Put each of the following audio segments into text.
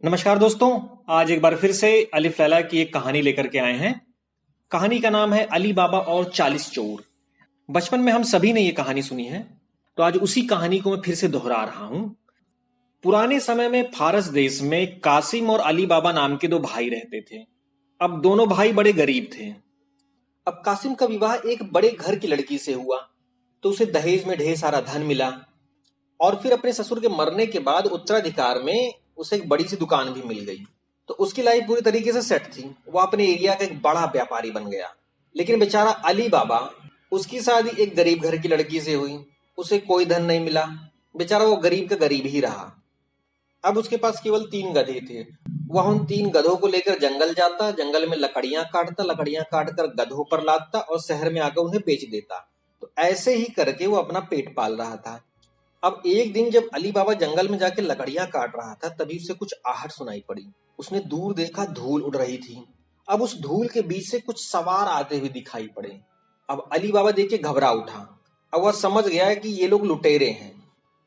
नमस्कार दोस्तों। आज एक बार फिर से अलिफ लैला की एक कहानी लेकर के आए हैं। कहानी का नाम है अली बाबा और 40 चोर। बचपन में हम सभी ने ये कहानी सुनी है, तो आज उसी कहानी को मैं फिर से दोहरा रहा हूं। पुराने समय में फारस देश में कासिम और अली बाबा नाम के दो भाई रहते थे। अब दोनों भाई बड़े गरीब थे। अब कासिम का विवाह एक बड़े घर की लड़की से हुआ, तो उसे दहेज में ढेर सारा धन मिला। और फिर अपने ससुर के मरने के बाद उत्तराधिकार में उसे एक बड़ी सी दुकान भी मिल गई। तो उसकी लाइफ पूरी तरीके से सेट थी। वो अपने एरिया का एक बड़ा व्यापारी बन गया। लेकिन बेचारा अली बाबा, उसकी शादी एक गरीब घर की लड़की से हुई। उसे कोई धन नहीं मिला। बेचारा वो गरीब का गरीब ही रहा। अब उसके पास केवल 3 गधे थे। वह उन 3 गधों को लेकर जंगल जाता, जंगल में लकड़ियां काटता, लकड़ियां काट कर गधों पर लादता और शहर में आकर उन्हें बेच देता। तो ऐसे ही करके वो अपना पेट पाल रहा था। अब एक दिन जब अली बाबा जंगल में जाके लकड़ियां काट रहा था, तभी उसे कुछ आहट सुनाई पड़ी। उसने दूर देखा, धूल उड़ रही थी। अब उस धूल के बीच से कुछ सवार आते हुए दिखाई पड़े। अब अली बाबा देख के घबरा उठा। अब वह समझ गया कि ये लोग लुटेरे हैं।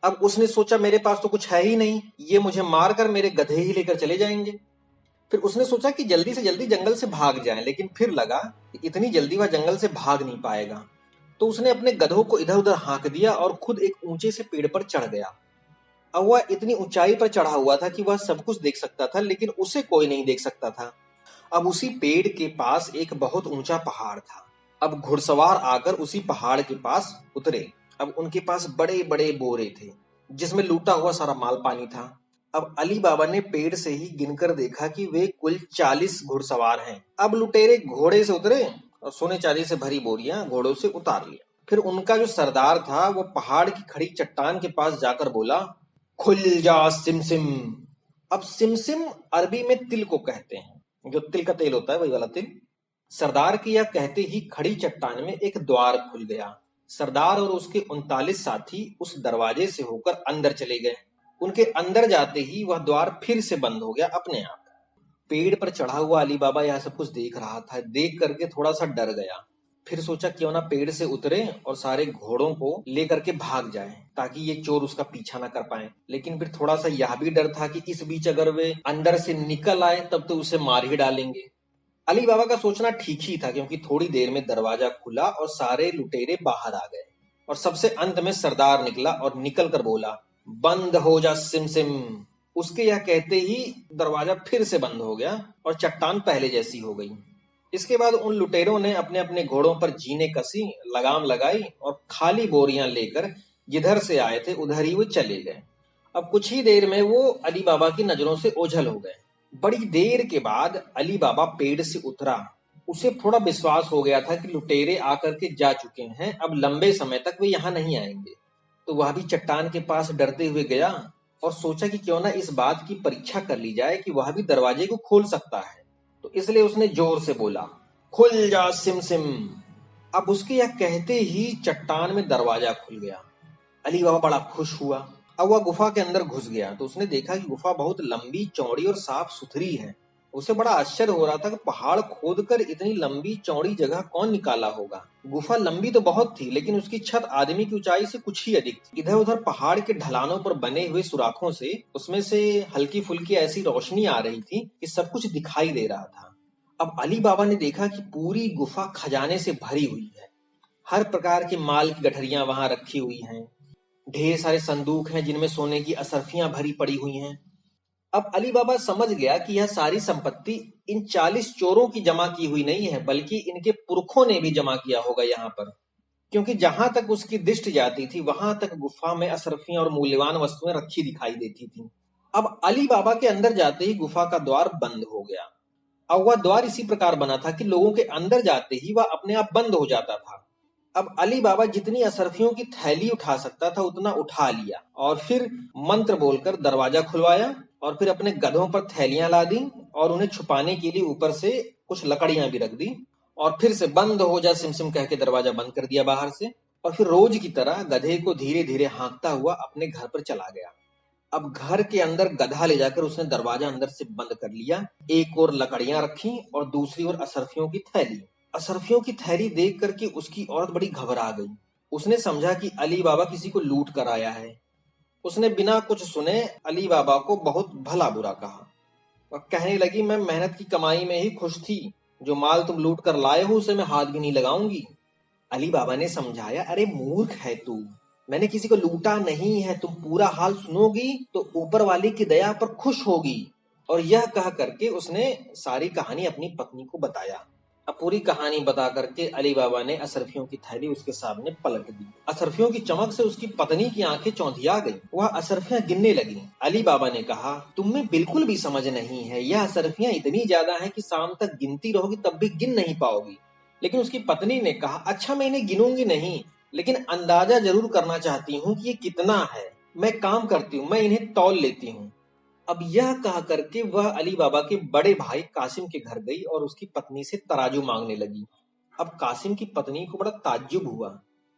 अब उसने सोचा, मेरे पास तो कुछ है ही नहीं, ये मुझे मारकर मेरे गधे ही लेकर चले जाएंगे। फिर उसने सोचा कि जल्दी से जल्दी जंगल से भाग जाए, लेकिन फिर लगा कि इतनी जल्दी वह जंगल से भाग नहीं पाएगा। तो उसने अपने गधों को इधर उधर हाँक दिया और खुद एक ऊंचे से पेड़ पर चढ़ गया। अब वह इतनी ऊंचाई पर चढ़ा हुआ था कि वह सब कुछ देख सकता था, लेकिन उसे कोई नहीं देख सकता था। अब उसी पेड़ के पास एक बहुत ऊंचा पहाड़ था। अब घुड़सवार आकर उसी पहाड़ के पास उतरे। अब उनके पास बड़े बड़े बोरे थे, जिसमें लूटा हुआ सारा माल पानी था। अब अली बाबा ने पेड़ से ही गिनकर देखा कि वे कुल 40 घुड़सवार हैं। अब लुटेरे घोड़े से उतरे और सोने चांदी से भरी बोरियां घोड़ों से उतार लिया। फिर उनका जो सरदार था, वो पहाड़ की खड़ी चट्टान के पास जाकर बोला, खुल जा सिमसिम। अब सिमसिम अरबी में तिल को कहते हैं, जो तिल का तेल होता है, वही वाला तिल। सरदार के यह कहते ही खड़ी चट्टान में एक द्वार खुल गया। सरदार और उसके 39 साथी उस दरवाजे से होकर अंदर चले गए। उनके अंदर जाते ही वह द्वार फिर से बंद हो गया अपने आप। पेड़ पर चढ़ा हुआ अली बाबा यह सब कुछ देख रहा था। देख करके थोड़ा सा डर गया। फिर सोचा क्यों ना पेड़ से उतरे और सारे घोड़ों को लेकर के भाग जाए, ताकि ये चोर उसका पीछा ना कर पाए। लेकिन फिर थोड़ा सा यह भी डर था कि इस बीच अगर वे अंदर से निकल आए तब तो उसे मार ही डालेंगे। अली बाबा का सोचना ठीक ही था, क्योंकि थोड़ी देर में दरवाजा खुला और सारे लुटेरे बाहर आ गए। और सबसे अंत में सरदार निकला और निकल कर बोला, बंद हो जा सिमसिम। उसके यह कहते ही दरवाजा फिर से बंद हो गया और चट्टान पहले जैसी हो गई। इसके बाद उन लुटेरों ने अपने अपने घोड़ों पर जीने कसी, लगाम लगाई और खाली बोरियां लेकर जिधर से आए थे उधर ही वो चले गए। अब कुछ ही देर में वो अली बाबा की नजरों से ओझल हो गए। बड़ी देर के बाद अली बाबा पेड़ से उतरा। उसे थोड़ा विश्वास हो गया था कि लुटेरे आकर के जा चुके हैं, अब लंबे समय तक वे यहाँ नहीं आएंगे। तो वह भी चट्टान के पास डरते हुए गया और सोचा कि क्यों ना इस बात की परीक्षा कर ली जाए कि वह भी दरवाजे को खोल सकता है। तो इसलिए उसने जोर से बोला, खुल जा सिमसिम। अब उसके यह कहते ही चट्टान में दरवाजा खुल गया। अली बाबा बड़ा खुश हुआ। अब वह गुफा के अंदर घुस गया तो उसने देखा कि गुफा बहुत लंबी, चौड़ी और साफ सुथरी है। उसे बड़ा आश्चर्य हो रहा था कि पहाड़ खोदकर इतनी लंबी चौड़ी जगह कौन निकाला होगा। गुफा लंबी तो बहुत थी, लेकिन उसकी छत आदमी की ऊंचाई से कुछ ही अधिक थी। इधर उधर पहाड़ के ढलानों पर बने हुए सुराखों से उसमें से हल्की फुल्की ऐसी रोशनी आ रही थी कि सब कुछ दिखाई दे रहा था। अब अली बाबा ने देखा कि पूरी गुफा खजाने से भरी हुई है। हर प्रकार के माल की गठरियां वहां रखी हुई हैं। ढेर सारे संदूक हैं जिनमें सोने की असरफियां भरी पड़ी हुई हैं। अब अली बाबा समझ गया कि यह सारी संपत्ति इन 40 चोरों की जमा की हुई नहीं है, बल्कि इनके पुरखों ने भी जमा किया होगा यहाँ पर। क्योंकि जहां तक उसकी दृष्टि जाती थी, वहां तक गुफा में असरफियां और मूल्यवान वस्तुएं रखी दिखाई देती थी। अब अली बाबा के अंदर जाते ही गुफा का द्वार बंद हो गया। अब वह द्वार इसी प्रकार बना था कि लोगों के अंदर जाते ही वह अपने आप बंद हो जाता था। अब अली बाबा जितनी असरफियों की थैली उठा सकता था उतना उठा लिया और फिर मंत्र बोलकर दरवाजा खुलवाया और फिर अपने गधों पर थैलियां ला दी और उन्हें छुपाने के लिए ऊपर से कुछ लकड़ियां भी रख दी और फिर से बंद हो जा सिमसिम कह के दरवाजा बंद कर दिया बाहर से। और फिर रोज की तरह गधे को धीरे धीरे हाँकता हुआ अपने घर पर चला गया। अब घर के अंदर गधा ले जाकर उसने दरवाजा अंदर से बंद कर लिया। एक और लकड़ियां रखी और दूसरी ओर असरफियों की थैली। असरफियों की थैली देख करके उसकी औरत बड़ी घबरा गई। उसने समझा कि अली बाबा किसी को लूट कर आया है। उसने बिना कुछ सुने अली बाबा को बहुत भला बुरा कहा। वह कहने लगी, मैं मेहनत की कमाई में ही खुश थी, जो माल तुम लूट कर लाए हो उसे मैं हाथ भी नहीं लगाऊंगी। अली बाबा ने समझाया, अरे मूर्ख है तू, मैंने किसी को लूटा नहीं है, तुम पूरा हाल सुनोगी तो ऊपर वाले की दया पर खुश होगी। और यह कह करके उसने सारी कहानी अपनी पत्नी को बताया। अब पूरी कहानी बता करके अली बाबा ने असरफियों की थैली उसके सामने पलट दी। असरफियों की चमक से उसकी पत्नी की आंखें चौंधिया गई। वह असरफियां गिनने लगी। अली बाबा ने कहा, तुम में बिल्कुल भी समझ नहीं है, यह असरफियां इतनी ज्यादा हैं कि शाम तक गिनती रहोगी तब भी गिन नहीं पाओगी। लेकिन उसकी पत्नी ने कहा, अच्छा मैं इन्हें गिनूंगी नहीं, लेकिन अंदाजा जरूर करना चाहती हूँ कि ये कितना है। मैं काम करती हूँ, मैं इन्हें तौल लेती हूँ। अब यह कह करके वह अली बाबा के बड़े भाई कासिम के घर गई और उसकी पत्नी से तराजू मांगने लगी। अब कासिम की पत्नी को बड़ा ताज्जुब हुआ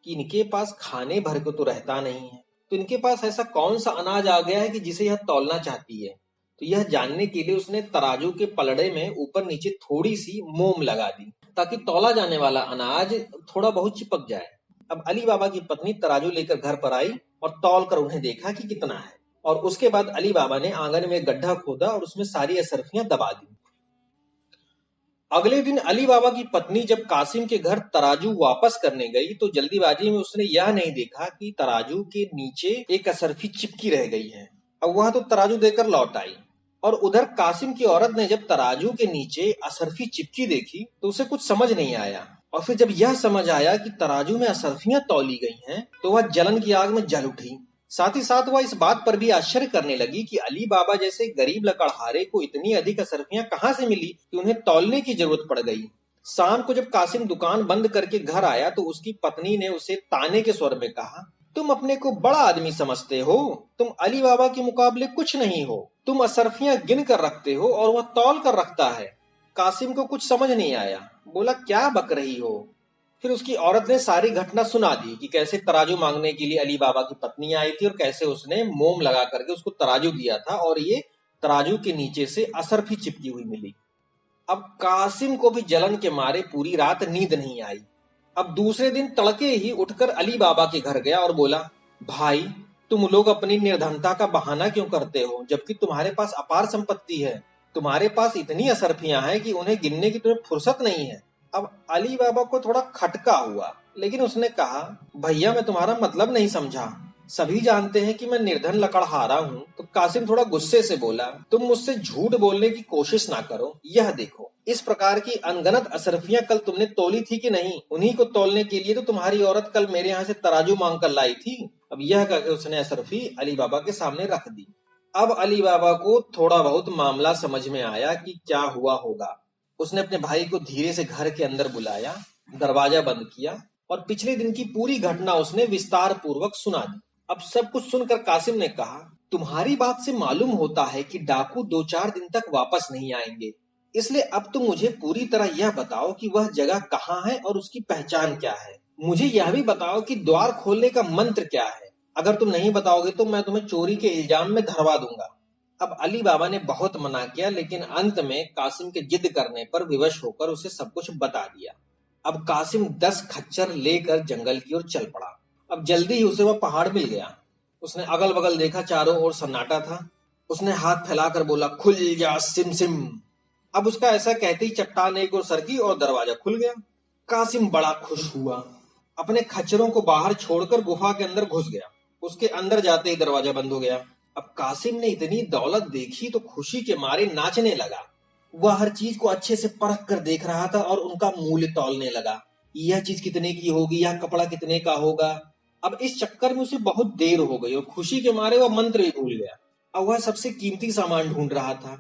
कि इनके पास खाने भर को तो रहता नहीं है, तो इनके पास ऐसा कौन सा अनाज आ गया है कि जिसे यह तौलना चाहती है। तो यह जानने के लिए उसने तराजू के पलड़े में ऊपर नीचे थोड़ी सी मोम लगा दी, ताकि तौला जाने वाला अनाज थोड़ा बहुत चिपक जाए। अब अली बाबा की पत्नी तराजू लेकर घर पर आई और तौल कर उन्हें देखा कि कितना है। और उसके बाद अली बाबा ने आंगन में गड्ढा खोदा और उसमें सारी असरफियां दबा दी। अगले दिन अली बाबा की पत्नी जब कासिम के घर तराजू वापस करने गई तो जल्दीबाजी में उसने यह नहीं देखा कि तराजू के नीचे एक असरफी चिपकी रह गई है। अब वह तो तराजू देकर लौट आई, और उधर कासिम की औरत ने जब तराजू के नीचे असरफी चिपकी देखी तो उसे कुछ समझ नहीं आया। और फिर जब यह समझ आया कि तराजू में असरफियां तौली गई हैं, तो वह जलन की आग में जल उठी। साथ ही साथ वह इस बात पर भी आश्चर्य करने लगी कि अली बाबा जैसे गरीब लकड़हारे को इतनी अधिक असरफियां कहां से मिली कि उन्हें तौलने की जरूरत पड़ गई। शाम को जब कासिम दुकान बंद करके घर आया तो उसकी पत्नी ने उसे ताने के स्वर में कहा, तुम अपने को बड़ा आदमी समझते हो, तुम अली बाबा के मुकाबले कुछ नहीं हो। तुम असरफियां गिन कर रखते हो और वह तौल कर रखता है। कासिम को कुछ समझ नहीं आया, बोला, क्या बक रही हो। फिर उसकी औरत ने सारी घटना सुना दी कि कैसे तराजू मांगने के लिए अली बाबा की पत्नी आई थी और कैसे उसने मोम लगा करके उसको तराजू दिया था और ये तराजू के नीचे से असरफी चिपकी हुई मिली। अब कासिम को भी जलन के मारे पूरी रात नींद नहीं आई। अब दूसरे दिन तड़के ही उठकर अली बाबा के घर गया और बोला, भाई तुम लोग अपनी निर्धनता का बहाना क्यों करते हो, जबकि तुम्हारे पास अपार संपत्ति है। तुम्हारे पास इतनी असरफियां हैं कि उन्हें गिनने की तुम्हें फुर्सत नहीं है। अब अली बाबा को थोड़ा खटका हुआ, लेकिन उसने कहा, भैया मैं तुम्हारा मतलब नहीं समझा। सभी जानते हैं कि मैं निर्धन लकड़हारा हूँ। तो कासिम थोड़ा गुस्से से बोला, तुम मुझसे झूठ बोलने की कोशिश ना करो। यह देखो, इस प्रकार की अनगनत असरफियां कल तुमने तोली थी कि नहीं? उन्हीं को तोलने के लिए तो तुम्हारी औरत कल मेरे यहाँ से तराजू मांग कर लाई थी। अब यह कहकर उसने असरफी अली बाबा के सामने रख दी। अब अली बाबा को थोड़ा बहुत मामला समझ में आया कि क्या हुआ होगा। उसने अपने भाई को धीरे से घर के अंदर बुलाया, दरवाजा बंद किया और पिछले दिन की पूरी घटना उसने विस्तार पूर्वक सुना दी। अब सब कुछ सुनकर कासिम ने कहा, तुम्हारी बात से मालूम होता है कि डाकू 2-4 दिन तक वापस नहीं आएंगे, इसलिए अब तुम मुझे पूरी तरह यह बताओ कि वह जगह कहाँ है और उसकी पहचान क्या है। मुझे यह भी बताओ कि द्वार खोलने का मंत्र क्या है। अगर तुम नहीं बताओगे तो मैं तुम्हें चोरी के इल्जाम में धरवा दूंगा। अब अली बाबा ने बहुत मना किया, लेकिन अंत में कासिम के जिद करने पर विवश होकर उसे सब कुछ बता दिया। अब कासिम 10 खच्चर लेकर जंगल की ओर चल पड़ा। अब जल्दी ही उसे वह पहाड़ मिल गया। उसने अगल बगल देखा, चारों ओर सन्नाटा था। उसने हाथ फैलाकर बोला, खुल जा सिम सिम। अब उसका ऐसा कहते ही चट्टान एक ओर सरकी और दरवाजा खुल गया। कासिम बड़ा खुश हुआ, अपने खच्चरों को बाहर छोड़कर गुफा के अंदर घुस गया। उसके अंदर जाते ही दरवाजा बंद हो गया। अब कासिम ने इतनी दौलत देखी तो खुशी के मारे नाचने लगा। वह हर चीज को अच्छे से परख कर देख रहा था और उनका मूल्य तौलने लगा। यह चीज कितने की होगी, यह कपड़ा कितने का होगा। अब इस चक्कर में उसे बहुत देर हो गई और खुशी के मारे वह मंत्र ही भूल गया। अब वह सबसे कीमती सामान ढूंढ रहा था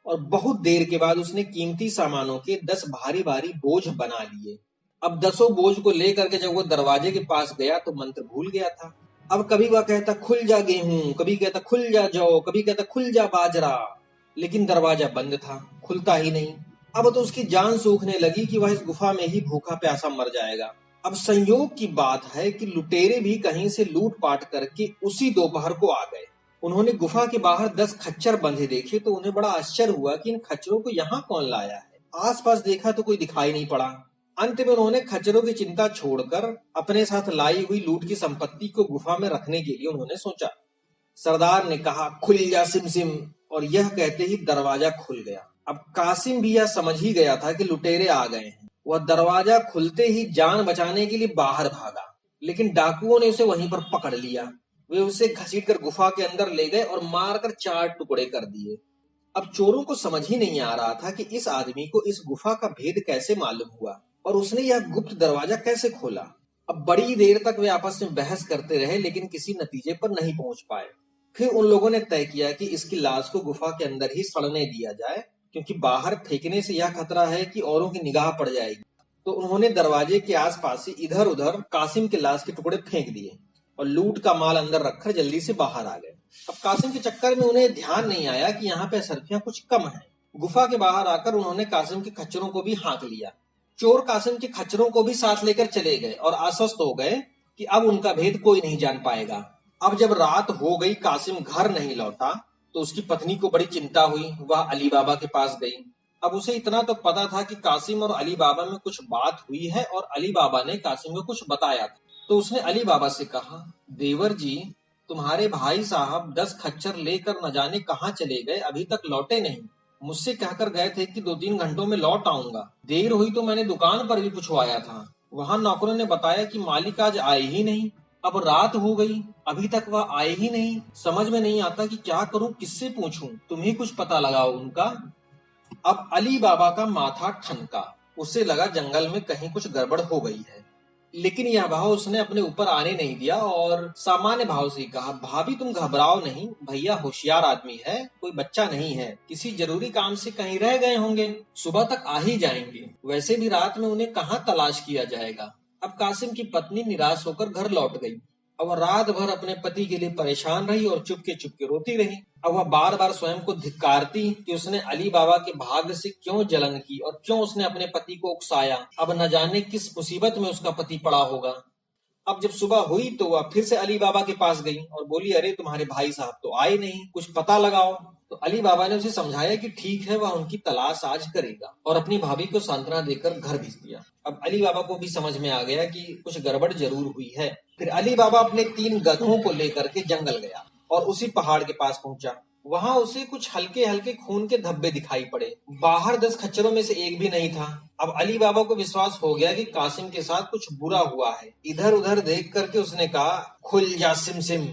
और बहुत देर के बाद उसने कीमती सामानों के 10 भारी भारी बोझ बना लिए। अब 10 बोझ को लेकर के जब वो दरवाजे के पास गया तो मंत्र भूल गया था। अब कभी वह कहता, खुल जा गेहूं, कभी कहता खुल जा जौ, कभी कहता खुल जा बाजरा, लेकिन दरवाजा बंद था, खुलता ही नहीं। अब तो उसकी जान सूखने लगी कि वह इस गुफा में ही भूखा प्यासा मर जाएगा। अब संयोग की बात है कि लुटेरे भी कहीं से लूट पाट करके उसी दोपहर को आ गए। उन्होंने गुफा के बाहर 10 खच्चर बंधे देखे तो उन्हें बड़ा आश्चर्य हुआ कि इन खच्चरों को यहाँ कौन लाया है। आसपास देखा तो कोई दिखाई नहीं पड़ा। अंत में उन्होंने खच्चरों की चिंता छोड़कर अपने साथ लाई हुई लूट की संपत्ति को गुफा में रखने के लिए उन्होंने सोचा। सरदार ने कहा, खुल जा सिम सिम, और यह कहते ही दरवाजा खुल गया। अब कासिम भी यह समझ ही गया था कि लुटेरे आ गए हैं। वह दरवाजा खुलते ही जान बचाने के लिए बाहर भागा, लेकिन डाकुओं ने उसे वहीं पर पकड़ लिया। वे उसे घसीटकर गुफा के अंदर ले गए और मारकर 4 टुकड़े कर दिए। अब चोरों को समझ ही नहीं आ रहा था कि इस आदमी को इस गुफा का भेद कैसे मालूम हुआ और उसने यह गुप्त दरवाजा कैसे खोला। अब बड़ी देर तक वे आपस में बहस करते रहे, लेकिन किसी नतीजे पर नहीं पहुंच पाए। फिर उन लोगों ने तय किया कि इसकी लाश को गुफा के अंदर ही सड़ने दिया जाए, क्योंकि बाहर फेंकने से यह खतरा है कि औरों की निगाह पड़ जाएगी। तो उन्होंने दरवाजे के आसपास से इधर उधर कासिम के लाश के टुकड़े फेंक दिए और लूट का माल अंदर रखकर जल्दी से बाहर आ गए। अब कासिम के चक्कर में उन्हें ध्यान नहीं आया कि यहाँ पे असरफियां कुछ कम हैं। गुफा के बाहर आकर उन्होंने कासिम के खच्चरों को भी हाँक लिया। चोर कासिम के खच्चरों को भी साथ लेकर चले गए और आश्वस्त हो गए कि अब उनका भेद कोई नहीं जान पाएगा। अब जब रात हो गई, कासिम घर नहीं लौटा, तो उसकी पत्नी को बड़ी चिंता हुई। वह अली बाबा के पास गई। अब उसे इतना तो पता था कि कासिम और अली बाबा में कुछ बात हुई है और अली बाबा ने कासिम को कुछ बताया था। तो उसने अली बाबा से कहा, देवर जी, तुम्हारे भाई साहब 10 खच्चर लेकर न जाने कहाँ चले गए, अभी तक लौटे नहीं। मुझसे कहकर गए थे कि 2-3 घंटों में लौट आऊंगा। देर हुई तो मैंने दुकान पर भी पूछवाया था, वहां नौकरों ने बताया कि मालिक आज आए ही नहीं। अब रात हो गई, अभी तक वह आए ही नहीं। समझ में नहीं आता कि क्या करूं, किससे पूछूं। तुम ही कुछ पता लगाओ उनका। अब अली बाबा का माथा ठनका। उसे लगा जंगल में कहीं कुछ गड़बड़ हो गई है, लेकिन यह भाव उसने अपने ऊपर आने नहीं दिया और सामान्य भाव से कहा, भाभी तुम घबराओ नहीं, भैया होशियार आदमी है, कोई बच्चा नहीं है, किसी जरूरी काम से कहीं रह गए होंगे, सुबह तक आ ही जाएंगे। वैसे भी रात में उन्हें कहाँ तलाश किया जाएगा। अब कासिम की पत्नी निराश होकर घर लौट गई। अब वह रात भर अपने पति के लिए परेशान रही और चुपके चुपके रोती रही। अब वह बार बार स्वयं को धिक्कारती कि उसने अली बाबा के भाग्य से क्यों जलन की और क्यों उसने अपने पति को उकसाया। अब न जाने किस मुसीबत में उसका पति पड़ा होगा। अब जब सुबह हुई तो वह फिर से अली बाबा के पास गई और बोली, अरे तुम्हारे भाई साहब तो आए नहीं, कुछ पता लगाओ। तो अली बाबा ने उसे समझाया कि ठीक है, वह उनकी तलाश आज करेगा और अपनी भाभी को सांत्वना देकर घर भेज दिया। अब अली बाबा को भी समझ में आ गया कि कुछ गड़बड़ जरूर हुई है। फिर अली बाबा अपने 3 गधों को लेकर के जंगल गया और उसी पहाड़ के पास पहुंचा। वहां उसे कुछ हल्के हल्के खून के धब्बे दिखाई पड़े। बाहर 10 खच्चरों में से एक भी नहीं था। अब अली बाबा को विश्वास हो गया कि कासिम के साथ कुछ बुरा हुआ है। इधर उधर देख करके उसने कहा, खुल जा सिम सिम।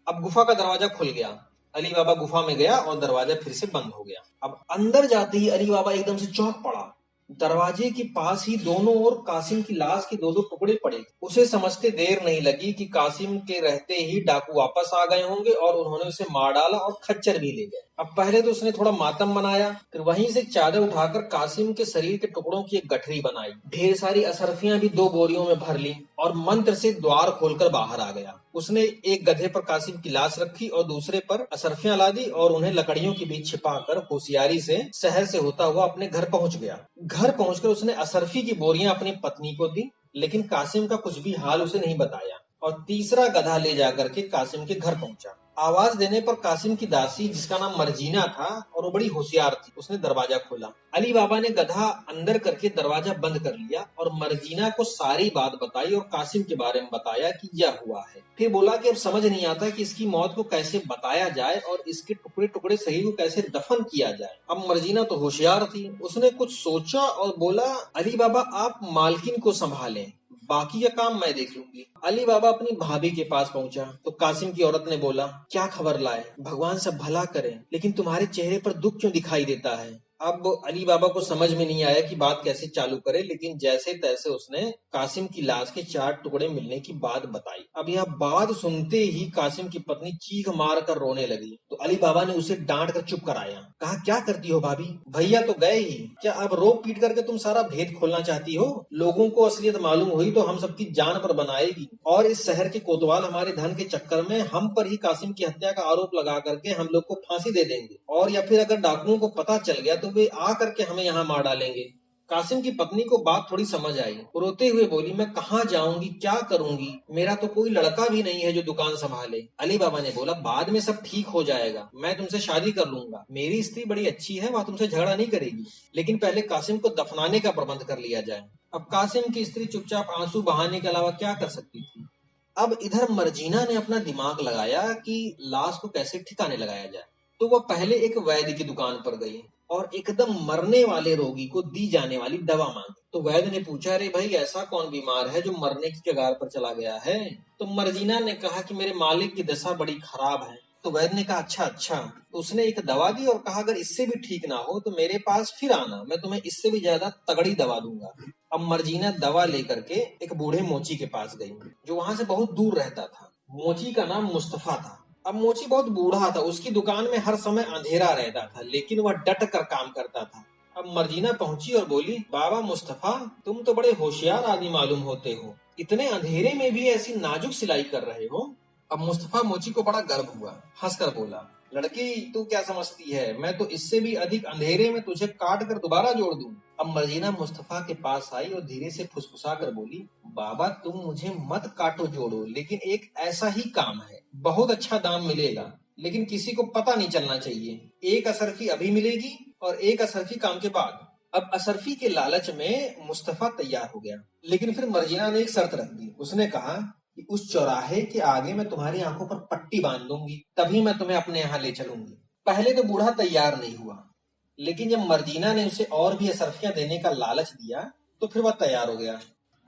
अब गुफा का दरवाजा खुल गया। अली बाबा गुफा में गया और दरवाजा फिर से बंद हो गया। अब अंदर जाते ही अली बाबा एकदम से चौंक पड़ा। दरवाजे के पास ही दोनों ओर कासिम की लाश के 2-2 टुकड़े पड़े। उसे समझते देर नहीं लगी कि कासिम के रहते ही डाकू वापस आ गए होंगे और उन्होंने उसे मार डाला और खच्चर भी ले गए। अब पहले तो उसने थोड़ा मातम मनाया, फिर वहीं से एक चादर उठाकर कासिम के शरीर के टुकड़ों की एक गठरी बनाई। ढेर सारी असरफियां भी 2 बोरियों में भर ली और मंत्र से द्वार खोलकर बाहर आ गया। उसने एक गधे पर कासिम की लाश रखी और दूसरे पर असरफियां ला दी और उन्हें लकड़ियों के बीच छिपाकर होशियारी से शहर से होता हुआ अपने घर पहुंच गया। घर पहुंचकर उसने असरफी की बोरियां अपनी पत्नी को दी, लेकिन कासिम का कुछ भी हाल उसे नहीं बताया और तीसरा गधा ले जाकर के कासिम के घर पहुंचा। आवाज देने पर कासिम की दासी, जिसका नाम मर्जीना था और वो बड़ी होशियार थी, उसने दरवाजा खोला। अली बाबा ने गधा अंदर करके दरवाजा बंद कर लिया और मर्जीना को सारी बात बताई और कासिम के बारे में बताया कि यह हुआ है। फिर बोला कि अब समझ नहीं आता कि इसकी मौत को कैसे बताया जाए और इसके टुकड़े टुकड़े शरीर को कैसे दफन किया जाए। अब मर्जीना तो होशियार थी, उसने कुछ सोचा और बोला, अली बाबा आप मालकिन को संभालें, बाकी का काम मैं देख लूंगी। अली बाबा अपनी भाभी के पास पहुंचा तो कासिम की औरत ने बोला, क्या खबर लाए, भगवान सब भला करे, लेकिन तुम्हारे चेहरे पर दुख क्यों दिखाई देता है। अब अली बाबा को समझ में नहीं आया कि बात कैसे चालू करे, लेकिन जैसे तैसे उसने कासिम की लाश के 4 टुकड़े मिलने की बात बताई। अब यह बात सुनते ही कासिम की पत्नी चीख मार कर रोने लगी तो अली बाबा ने उसे डांट कर चुप कराया। कहा, क्या करती हो भाभी, भैया तो गए ही, क्या अब रो पीट करके तुम सारा भेद खोलना चाहती हो। लोगों को असलियत मालूम हुई तो हम सबकी जान पर बनाएगी और इस शहर के कोतवाल हमारे धन के चक्कर में हम पर ही कासिम की हत्या का आरोप लगा करके हम लोग को फांसी दे देंगे, और या फिर अगर डाकुओं को पता चल गया तो वे आ करके हमें यहाँ मार डालेंगे। कासिम की पत्नी को बात थोड़ी समझ आई। रोते हुए बोली, मैं कहाँ जाऊंगी, क्या करूंगी, मेरा तो कोई लड़का भी नहीं है जो दुकान संभाले। अली बाबा ने बोला, बाद में सब ठीक हो जाएगा, मैं तुमसे शादी कर लूंगा, मेरी स्त्री बड़ी अच्छी है, वह तुमसे झगड़ा नहीं करेगी, लेकिन पहले कासिम को दफनाने का प्रबंध कर लिया जाए। अब कासिम की स्त्री चुपचाप आंसू बहाने के अलावा क्या कर सकती थी। अब इधर मर्जीना ने अपना दिमाग लगाया कि लाश को कैसे ठिकाने लगाया जाए। तो वह पहले एक वैद्य की दुकान पर गई और एकदम मरने वाले रोगी को दी जाने वाली दवा मांगी। तो वैद्य ने पूछा, अरे भाई, ऐसा कौन बीमार है जो मरने की कगार पर चला गया है? तो मर्जीना ने कहा कि मेरे मालिक की दशा बड़ी खराब है। तो वैद्य ने कहा, अच्छा अच्छा। तो उसने एक दवा दी और कहा, अगर इससे भी ठीक ना हो तो मेरे पास फिर आना, मैं तुम्हें इससे भी ज्यादा तगड़ी दवा दूंगा। अब मर्जीना दवा लेकर के एक बूढ़े मोची के पास गई, जो वहां से बहुत दूर रहता था। मोची का नाम मुस्तफा था। अब मोची बहुत बूढ़ा था, उसकी दुकान में हर समय अंधेरा रहता था, लेकिन वह डट कर काम करता था। अब मर्जीना पहुंची और बोली, बाबा मुस्तफा, तुम तो बड़े होशियार आदमी मालूम होते हो, इतने अंधेरे में भी ऐसी नाजुक सिलाई कर रहे हो। अब मुस्तफा मोची को बड़ा गर्व हुआ, हंसकर बोला, लड़की, तू क्या समझती है, मैं तो इससे भी अधिक अंधेरे में तुझे काट कर दोबारा जोड़ दूं। अब मर्जीना मुस्तफा के पास आई और धीरे से फुसफुसा कर बोली, बाबा, तुम मुझे मत काटो जोड़ो, लेकिन एक ऐसा ही काम है, बहुत अच्छा दाम मिलेगा, लेकिन किसी को पता नहीं चलना चाहिए। एक असरफी अभी मिलेगी और एक असरफी काम के बाद। अब असरफी के लालच में मुस्तफा तैयार हो गया, लेकिन फिर मर्जीना ने एक शर्त रख दी। उसने कहा कि उस चौराहे के आगे मैं तुम्हारी आंखों पर पट्टी बांध दूंगी, तभी मैं तुम्हें अपने यहाँ ले चलूंगी। पहले तो बूढ़ा तैयार नहीं हुआ, लेकिन जब मर्जीना ने उसे और भी असरफियां देने का लालच दिया तो फिर वह तैयार हो गया।